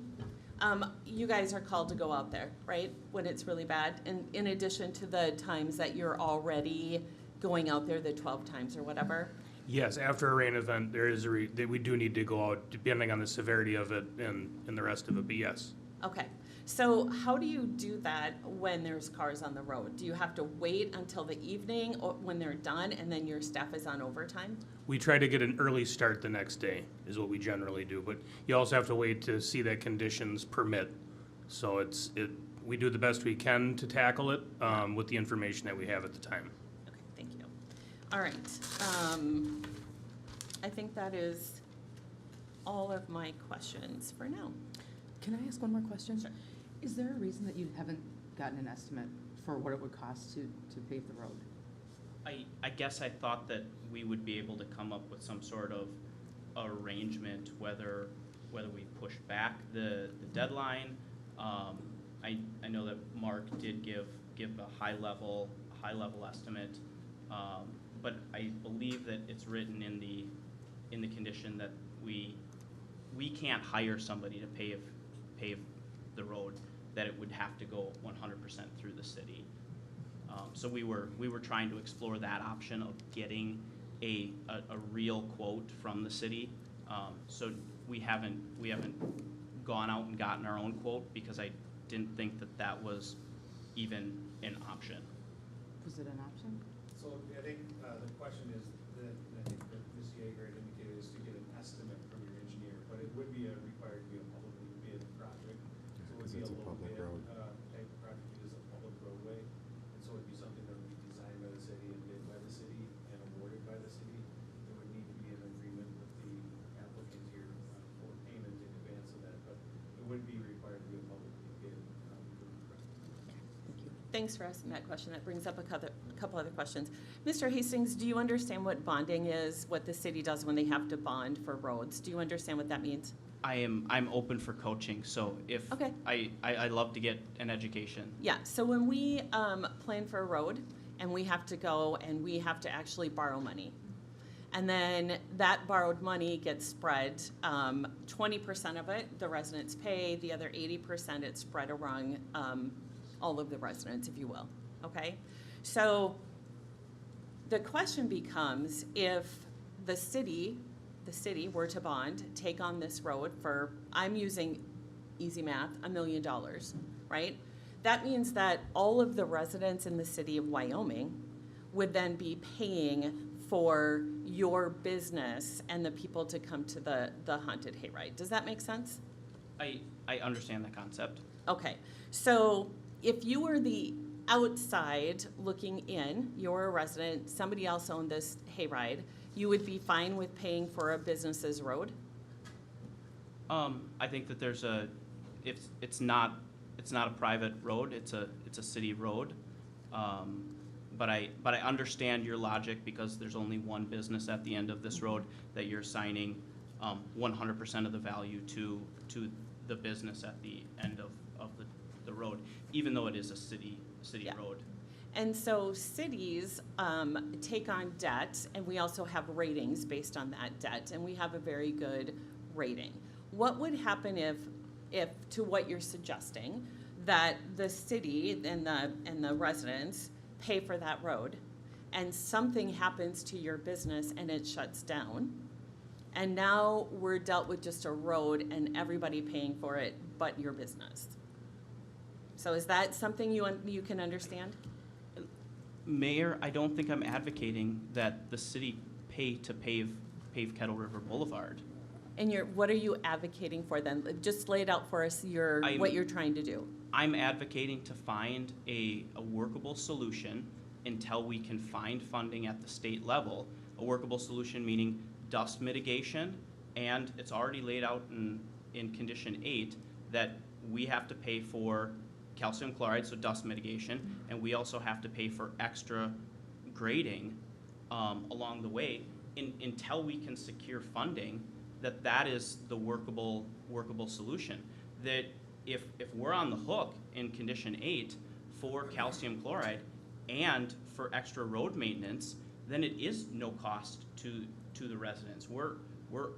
you guys are called to go out there, right? When it's really bad, and in addition to the times that you're already going out there, the 12 times or whatever. Yes, after a rain event, there is we do need to go out, depending on the severity of it and the rest of it, but yes. Okay, so how do you do that when there's cars on the road? Do you have to wait until the evening or when they're done and then your staff is on overtime? We try to get an early start the next day, is what we generally do, but you also have to wait to see that conditions permit. So we do the best we can to tackle it, with the information that we have at the time. Okay, thank you. All right, I think that is all of my questions for now. Can I ask one more question? Sure. Is there a reason that you haven't gotten an estimate for what it would cost to pave the road? I guess I thought that we would be able to come up with some sort of arrangement, whether we push back the deadline. I know that Mark did give a high level estimate, but I believe that it's written in the condition that we can't hire somebody to pave the road, that it would have to go 100% through the city. So we were trying to explore that option of getting a real quote from the city. So we haven't gone out and gotten our own quote because I didn't think that was even an option. Was it an option? So I think the question is, and I think that Ms. Yeager had indicated, is to get an estimate from your engineer, but it would be required to be a publicly bid project. So it would be a low bid type project, it is a public roadway, and so it would be something that would be designed by the city and bid by the city and awarded by the city. There would need to be an agreement with the applicant here for payment in advance of that, but it would be required to be a publicly bid project. Thanks for asking that question. That brings up a couple other questions. Mr. Hastings, do you understand what bonding is, what the city does when they have to bond for roads? Do you understand what that means? I'm open for coaching, so if Okay. I love to get an education. Yeah, so when we plan for a road and we have to go and we have to actually borrow money, and then that borrowed money gets spread, 20% of it the residents pay, the other 80% it's spread around all of the residents, if you will, okay? So the question becomes, if the city were to bond, take on this road for, I'm using easy math, $1 million, right? That means that all of the residents in the city of Wyoming would then be paying for your business and the people to come to the haunted hayride. Does that make sense? I understand the concept. Okay, so if you were the outside looking in, you're a resident, somebody else owned this hayride, you would be fine with paying for a business's road? I think that there's it's not a private road, it's a city road. But I understand your logic because there's only one business at the end of this road that you're assigning 100% of the value to the business at the end of the road, even though it is a city Yeah. road. And so cities take on debt, and we also have ratings based on that debt, and we have a very good rating. What would happen if to what you're suggesting, that the city and the residents pay for that road, and something happens to your business and it shuts down, and now we're dealt with just a road and everybody paying for it but your business? So is that something you can understand? Mayor, I don't think I'm advocating that the city pay to pave Kettle River Boulevard. And what are you advocating for then? Just lay it out for us, what you're trying to do. I'm advocating to find a workable solution until we can find funding at the state level. A workable solution meaning dust mitigation, and it's already laid out in condition 8 that we have to pay for calcium chloride, so dust mitigation, and we also have to pay for extra grading along the way until we can secure funding, that is the workable solution. That if we're on the hook in condition 8 for calcium chloride and for extra road maintenance, then it is no cost to the residents.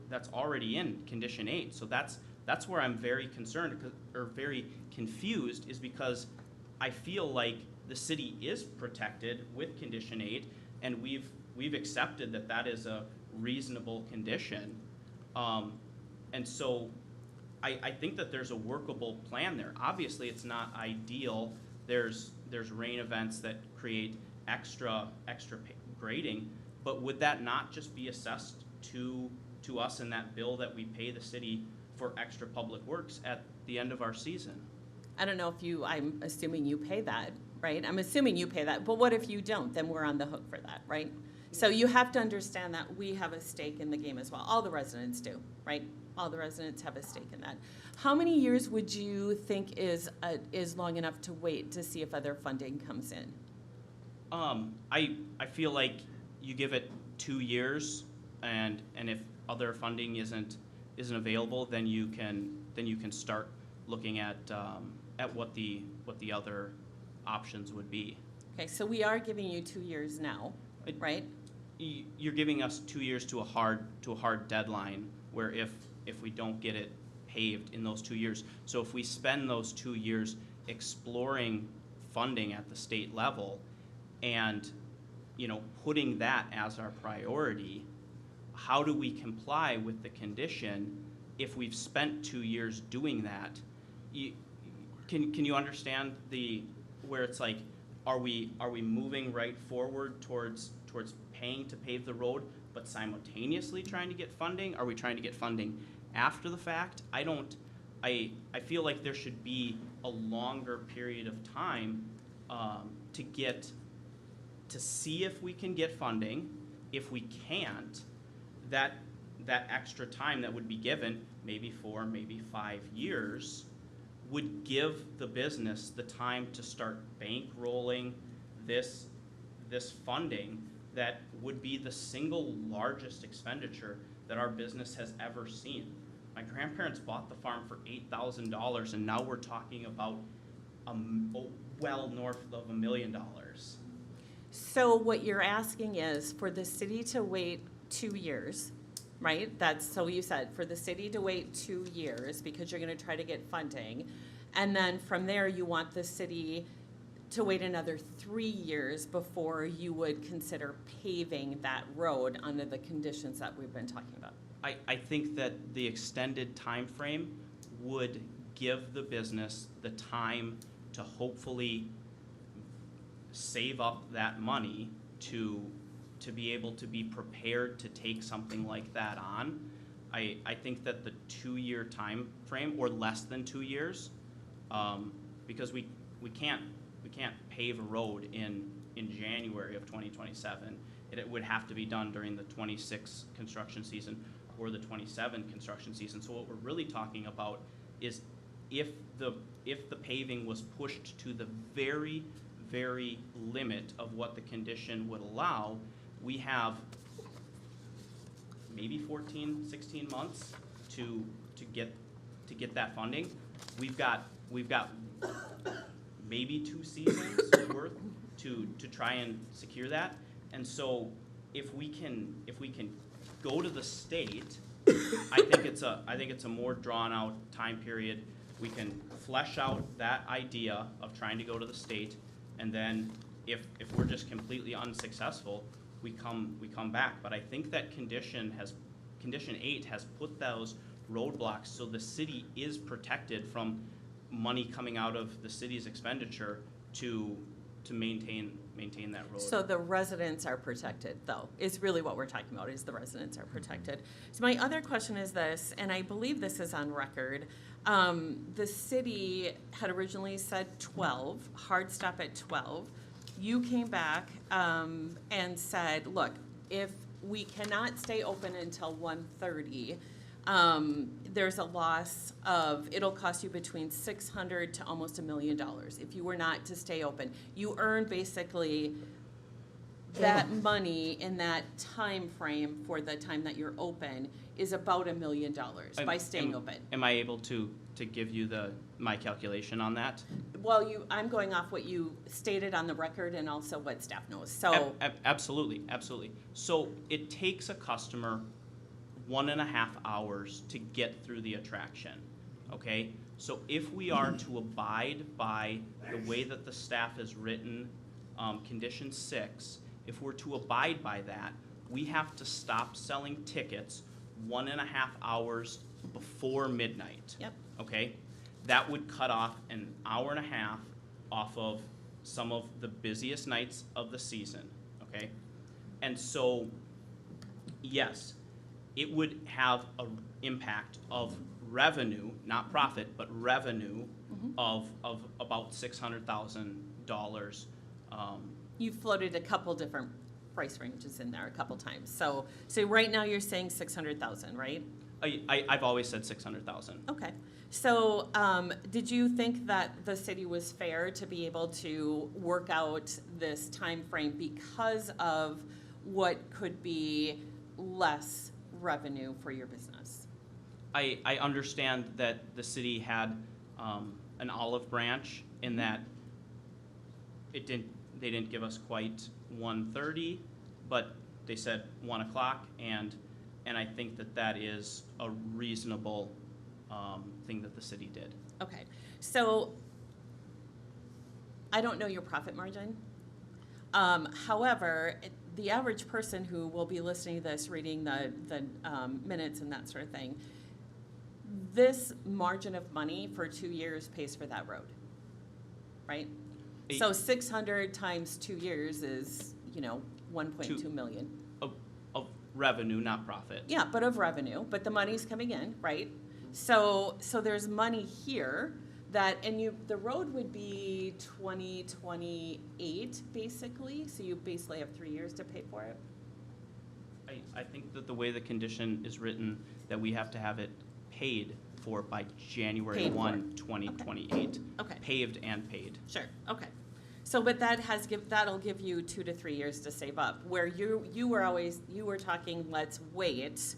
That's already in condition 8. So that's where I'm very concerned or very confused, is because I feel like the city is protected with condition 8, and we've accepted that is a reasonable condition. And so I think that there's a workable plan there. Obviously, it's not ideal. There's rain events that create extra grading, but would that not just be assessed to us in that bill that we pay the city for extra public works at the end of our season? I don't know if I'm assuming you pay that, right? I'm assuming you pay that, but what if you don't? Then we're on the hook for that, right? So you have to understand that we have a stake in the game as well. All the residents do, right? All the residents have a stake in that. How many years would you think is long enough to wait to see if other funding comes in? I feel like you give it 2 years, and if other funding isn't available, then you can start looking at what the other options would be. Okay, so we are giving you 2 years now, right? You're giving us 2 years to a hard deadline, where if we don't get it paved in those 2 years. So if we spend those 2 years exploring funding at the state level and, putting that as our priority, how do we comply with the condition if we've spent 2 years doing that? Can you understand where it's like, are we moving right forward towards paying to pave the road, but simultaneously trying to get funding? Are we trying to get funding after the fact? I feel like there should be a longer period of time to see if we can get funding. If we can't, that extra time that would be given, maybe 4, maybe 5 years, would give the business the time to start bankrolling this funding that would be the single largest expenditure that our business has ever seen. My grandparents bought the farm for $8,000, and now we're talking about well north of $1 million. So what you're asking is for the city to wait 2 years, right? So you said for the city to wait 2 years because you're going to try to get funding. And then from there, you want the city to wait another 3 years before you would consider paving that road under the conditions that we've been talking about. I think that the extended time frame would give the business the time to hopefully save up that money to be able to be prepared to take something like that on. I think that the 2-year time frame, or less than 2 years, because we can't pave a road in January of 2027. It would have to be done during the 26 construction season or the 27 construction season. So what we're really talking about is if the paving was pushed to the very, very limit of what the condition would allow, we have maybe 14, 16 months to get that funding. We've got maybe 2 seasons worth to try and secure that. And so if we can go to the state, I think it's a more drawn out time period. We can flesh out that idea of trying to go to the state, and then if we're just completely unsuccessful, we come back. But I think that condition 8 has put those roadblocks so the city is protected from money coming out of the city's expenditure to maintain that road. So the residents are protected, though, is really what we're talking about, is the residents are protected. So my other question is this, and I believe this is on record. The city had originally said 12, hard stop at 12. You came back and said, look, if we cannot stay open until 1:30, there's a loss of, it'll cost you between $600 to almost $1 million if you were not to stay open. You earn basically that money in that time frame for the time that you're open is about $1 million by staying open. Am I able to give you my calculation on that? Well, I'm going off what you stated on the record and also what staff knows, so. Absolutely, absolutely. So it takes a customer 1.5 hours to get through the attraction, okay? So if we are to abide by the way that the staff has written condition 6, if we're to abide by that, we have to stop selling tickets 1.5 hours before midnight. Yep. Okay? That would cut off an hour and a half off of some of the busiest nights of the season, okay? And so, yes, it would have an impact of revenue, not profit, but revenue of about $600,000. You floated a couple different price ranges in there a couple times. So right now you're saying 600,000, right? I've always said 600,000. Okay. So did you think that the city was fair to be able to work out this time frame because of what could be less revenue for your business? I understand that the city had an olive branch in that they didn't give us quite 1:30, but they said 1 o'clock, and I think that is a reasonable thing that the city did. Okay. So I don't know your profit margin. However, the average person who will be listening to this, reading the minutes and that sort of thing, this margin of money for 2 years pays for that road, right? So 600 times 2 years is, 1.2 million. Of revenue, not profit. Yeah, but of revenue, but the money's coming in, right? So there's money here that, and the road would be 2028 basically, so you basically have 3 years to pay for it. I think that the way the condition is written, that we have to have it paid for by January Paid for. 1, 2028. Okay. Paved and paid. Sure, okay. So, but that'll give you 2 to 3 years to save up, where you were talking, let's wait,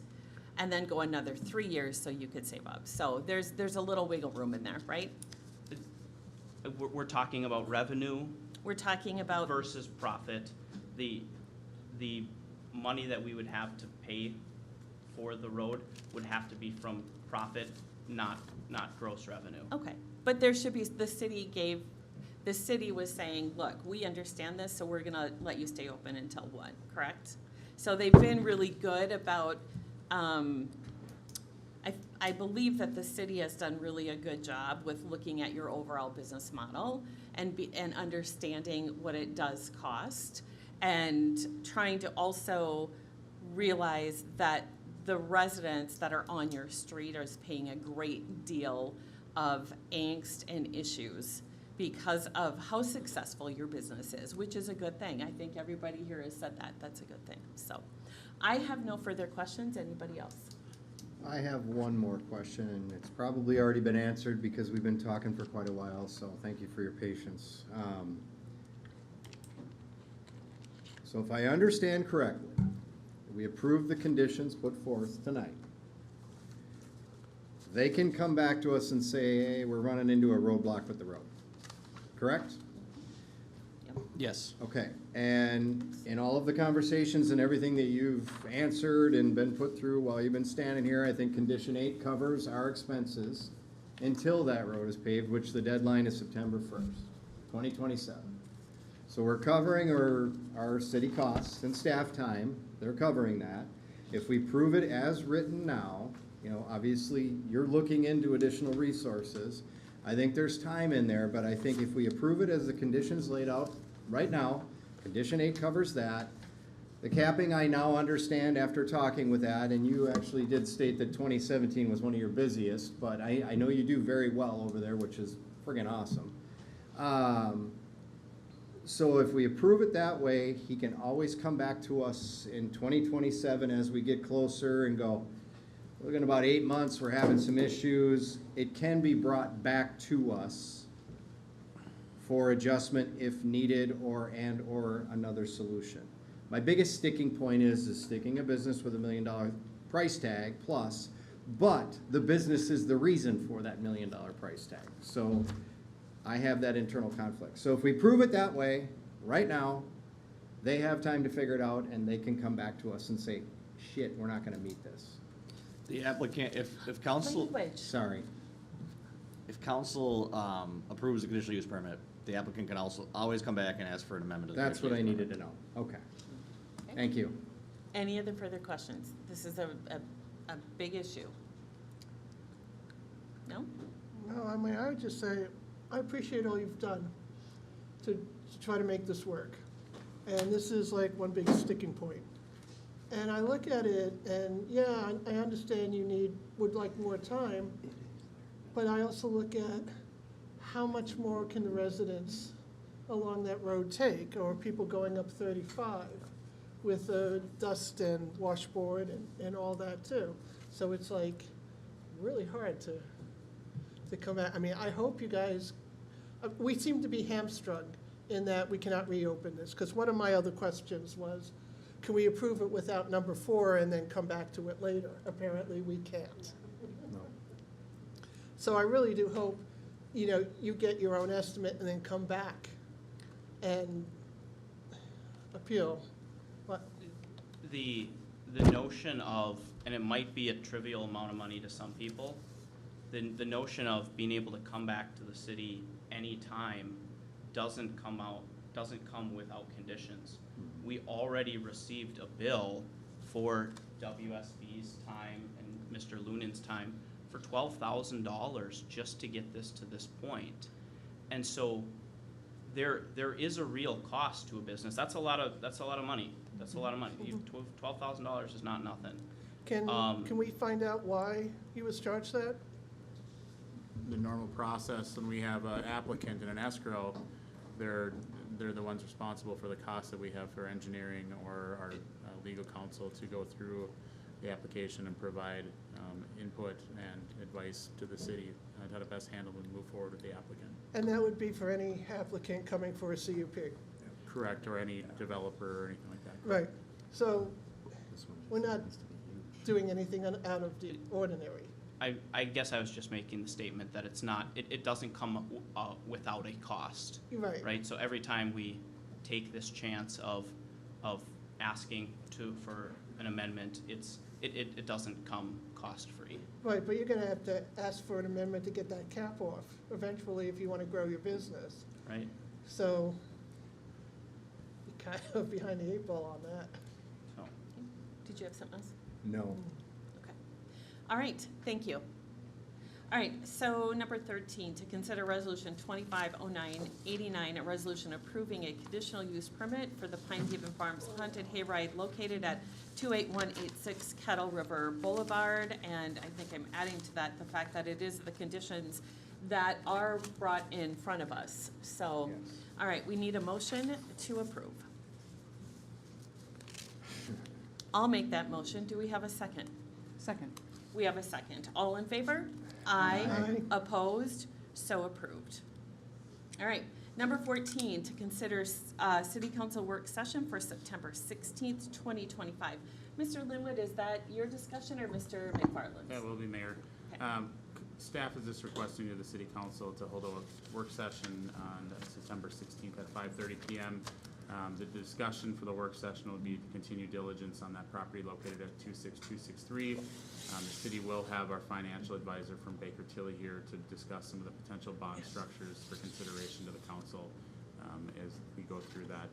and then go another 3 years so you could save up. So there's a little wiggle room in there, right? We're talking about revenue We're talking about, versus profit. The money that we would have to pay for the road would have to be from profit, not gross revenue. okay, but there should be, the city was saying, look, we understand this, so we're gonna let you stay open until 1, correct? So they've been really good about, I believe that the city has done really a good job with looking at your overall business model and understanding what it does cost, and trying to also realize that the residents that are on your street are paying a great deal of angst and issues because of how successful your business is, which is a good thing. I think everybody here has said that. That's a good thing. So I have no further questions. Anybody else? I have one more question, and it's probably already been answered because we've been talking for quite a while, so thank you for your patience. So if I understand correctly, we approve the conditions put forth tonight. They can come back to us and say, hey, we're running into a roadblock with the road, correct? Yes. Okay, and in all of the conversations and everything that you've answered and been put through while you've been standing here, I think condition 8 covers our expenses until that road is paved, which the deadline is September 1st, 2027. So we're covering our city costs and staff time, they're covering that. If we prove it as written now, obviously you're looking into additional resources. I think there's time in there, but I think if we approve it as the conditions laid out right now, condition 8 covers that. The capping I now understand after talking with that, and you actually did state that 2017 was one of your busiest, but I know you do very well over there, which is friggin' awesome. So if we approve it that way, he can always come back to us in 2027 as we get closer and go, look, in about 8 months, we're having some issues. It can be brought back to us for adjustment if needed, or another solution. My biggest sticking point is sticking a business with $1 million price tag plus, but the business is the reason for that $1 million price tag. So I have that internal conflict. So if we prove it that way, right now, they have time to figure it out and they can come back to us and say, shit, we're not gonna meet this. The applicant, if council, Language. Sorry. if council, approves a conditional use permit, the applicant can also always come back and ask for an amendment to the That's what I conditional use needed to know. Okay. Thank you. Any other further questions? This is a big issue. No? No, I mean, I would just say, I appreciate all you've done to try to make this work. And this is like one big sticking point. And I look at it and, yeah, I understand you would like more time, but I also look at how much more can the residents along that road take, or people going up 35 with dust and washboard and all that too. So it's like really hard to come back. I mean, I hope you guys, we seem to be hamstrung in that we cannot reopen this, because one of my other questions was, can we approve it without number 4 and then come back to it later? Apparently, we can't. No. So I really do hope, you get your own estimate and then come back and appeal. But The notion of, and it might be a trivial amount of money to some people, the notion of being able to come back to the city anytime doesn't come without conditions. We already received a bill for WSB's time and Mr. Lunin's time for $12,000 just to get this to this point. And so there is a real cost to a business. That's a lot of money. That's a lot of money. $12,000 is not nothing. can we find out why he was charged that? The normal process, when we have an applicant and an escrow, they're the ones responsible for the costs that we have for engineering or our legal counsel to go through the application and provide input and advice to the city on how to best handle and move forward with the applicant. And that would be for any applicant coming for a CUP. Correct, or any developer or anything like that. Right. So we're not doing anything out of the ordinary. I guess I was just making the statement that it doesn't come without a cost. Right. Right, so every time we take this chance of asking for an amendment, it doesn't come cost-free. Right, but you're gonna have to ask for an amendment to get that cap off eventually if you wanna grow your business. Right? So you're kind of behind the 8 ball on that. So, Did you have something else? No. Okay. All right, thank you. All right, so number 13, to consider resolution 250989, a resolution approving a conditional use permit for the Pine Haven Farms Haunted Hayride located at 28186 Kettle River Boulevard. And I think I'm adding to that the fact that it is the conditions that are brought in front of us. So, Yes. all right, we need a motion to approve. I'll make that motion. Do we have a second? Second. We have a second. All in favor? Aye. Aye. Opposed? So approved. All right. Number 14, to consider city council work session for September 16th, 2025. Mr. Linwood, is that your discussion or Mr. McFarland's? That will be, Mayor. Okay. Staff is just requesting of the city council to hold a work session on September 16th at 5:30 PM. The discussion for the work session will be to continue diligence on that property located at 26263. The city will have our financial advisor from Baker Tilly here to discuss some of the potential bond structures for consideration to the council as we go through that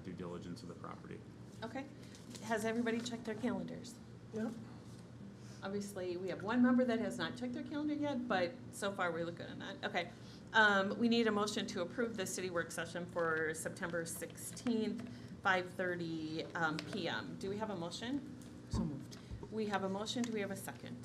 due diligence of the property. Okay. Has everybody checked their calendars? Yeah. Obviously, we have one member that has not checked their calendar yet, but so far we're looking at that. Okay. We need a motion to approve the city work session for September 16th, 5:30 PM. Do we have a motion? So moved. We have a motion. Do we have a second?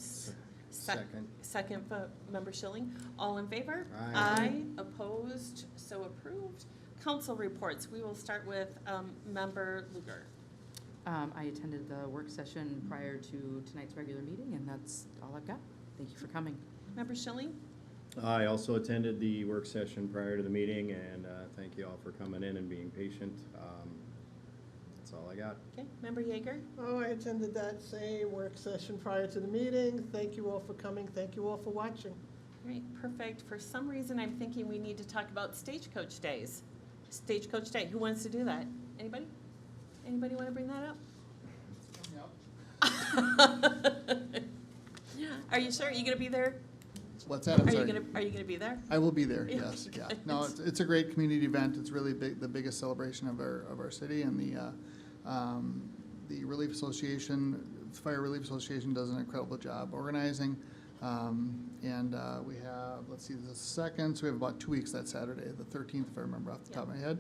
Second. Second, Member Schilling. All in favor? Aye. Opposed? So approved. Council reports. We will start with Member Luger. I attended the work session prior to tonight's regular meeting, and that's all I've got. Thank you for coming. Member Schilling? I also attended the work session prior to the meeting, and thank you all for coming in and being patient. That's all I got. Okay, Member Yeager? Oh, I attended that same work session prior to the meeting. Thank you all for coming. Thank you all for watching. All right, perfect. For some reason, I'm thinking we need to talk about Stagecoach Days. Stagecoach Day, who wants to do that? Anybody? Anybody want to bring that up? Are you sure? Are you gonna be there? What's that? I'm Are you sorry. gonna be there? I will be there, Yeah, yes, okay, yeah. good. No, it's a great community event. It's really big, the biggest celebration of our city, and the Relief Association, Fire Relief Association does an incredible job organizing. And we have, let's see, the second, so we have about 2 weeks that Saturday, the 13th, if I remember off the top of my head.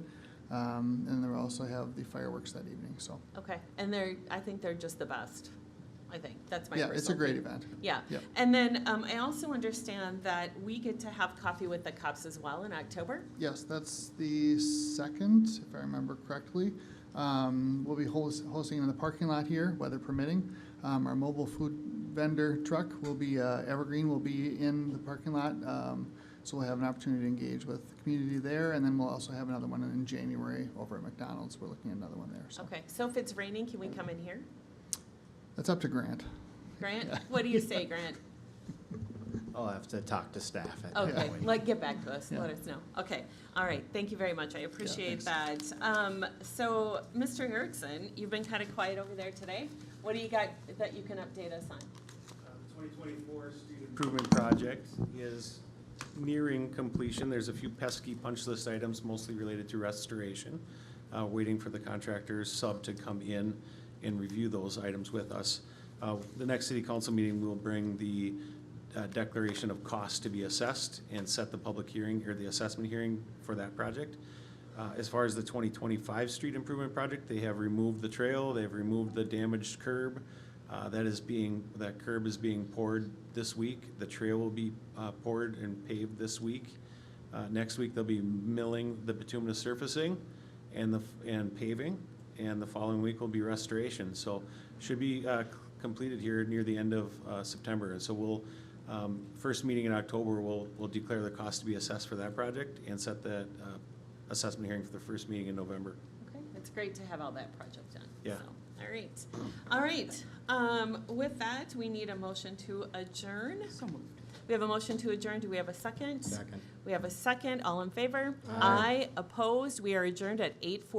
And then we also have the fireworks that evening, so. Okay, and I think they're just the best. I think, that's my Yeah, personal it's a great opinion. event. Yeah, Yep. and then I also understand that we get to have coffee with the cops as well in October. Yes, that's the second, if I remember correctly. We'll be hosting in the parking lot here, weather permitting. Our mobile food vendor truck will be, Evergreen will be in the parking lot. So we'll have an opportunity to engage with the community there, and then we'll also have another one in January over at McDonald's. We're looking at another one there, so. Okay, so if it's raining, can we come in here? That's up to Grant. Grant, what do you say, Grant? I'll have to talk to staff at that Okay, point. get back to us, Yeah. let us know. Okay, all right, thank you very much, I appreciate that. So, Mr. Erickson, you've been kind of quiet over there today. What do you got that you can update us on? The 2024 street improvement project is nearing completion. There's a few pesky punch list items, mostly related to restoration. Waiting for the contractor's sub to come in and review those items with us. The next city council meeting, we'll bring the declaration of cost to be assessed and set the public hearing, or the assessment hearing for that project. As far as the 2025 street improvement project, they have removed the trail, they've removed the damaged curb. That curb is being poured this week. The trail will be poured and paved this week. Next week, they'll be milling the bituminous surfacing and paving, and the following week will be restoration. So should be completed here near the end of September. And so we'll, first meeting in October, we'll declare the cost to be assessed for that project and set that assessment hearing for the first meeting in November. Okay, it's great to have all that project done. Yeah. So, all right. With that, we need a motion to adjourn. So moved. We have a motion to adjourn. Do we have a second? Second. We have a second. All in favor? Aye. Opposed? We are adjourned at 8:40.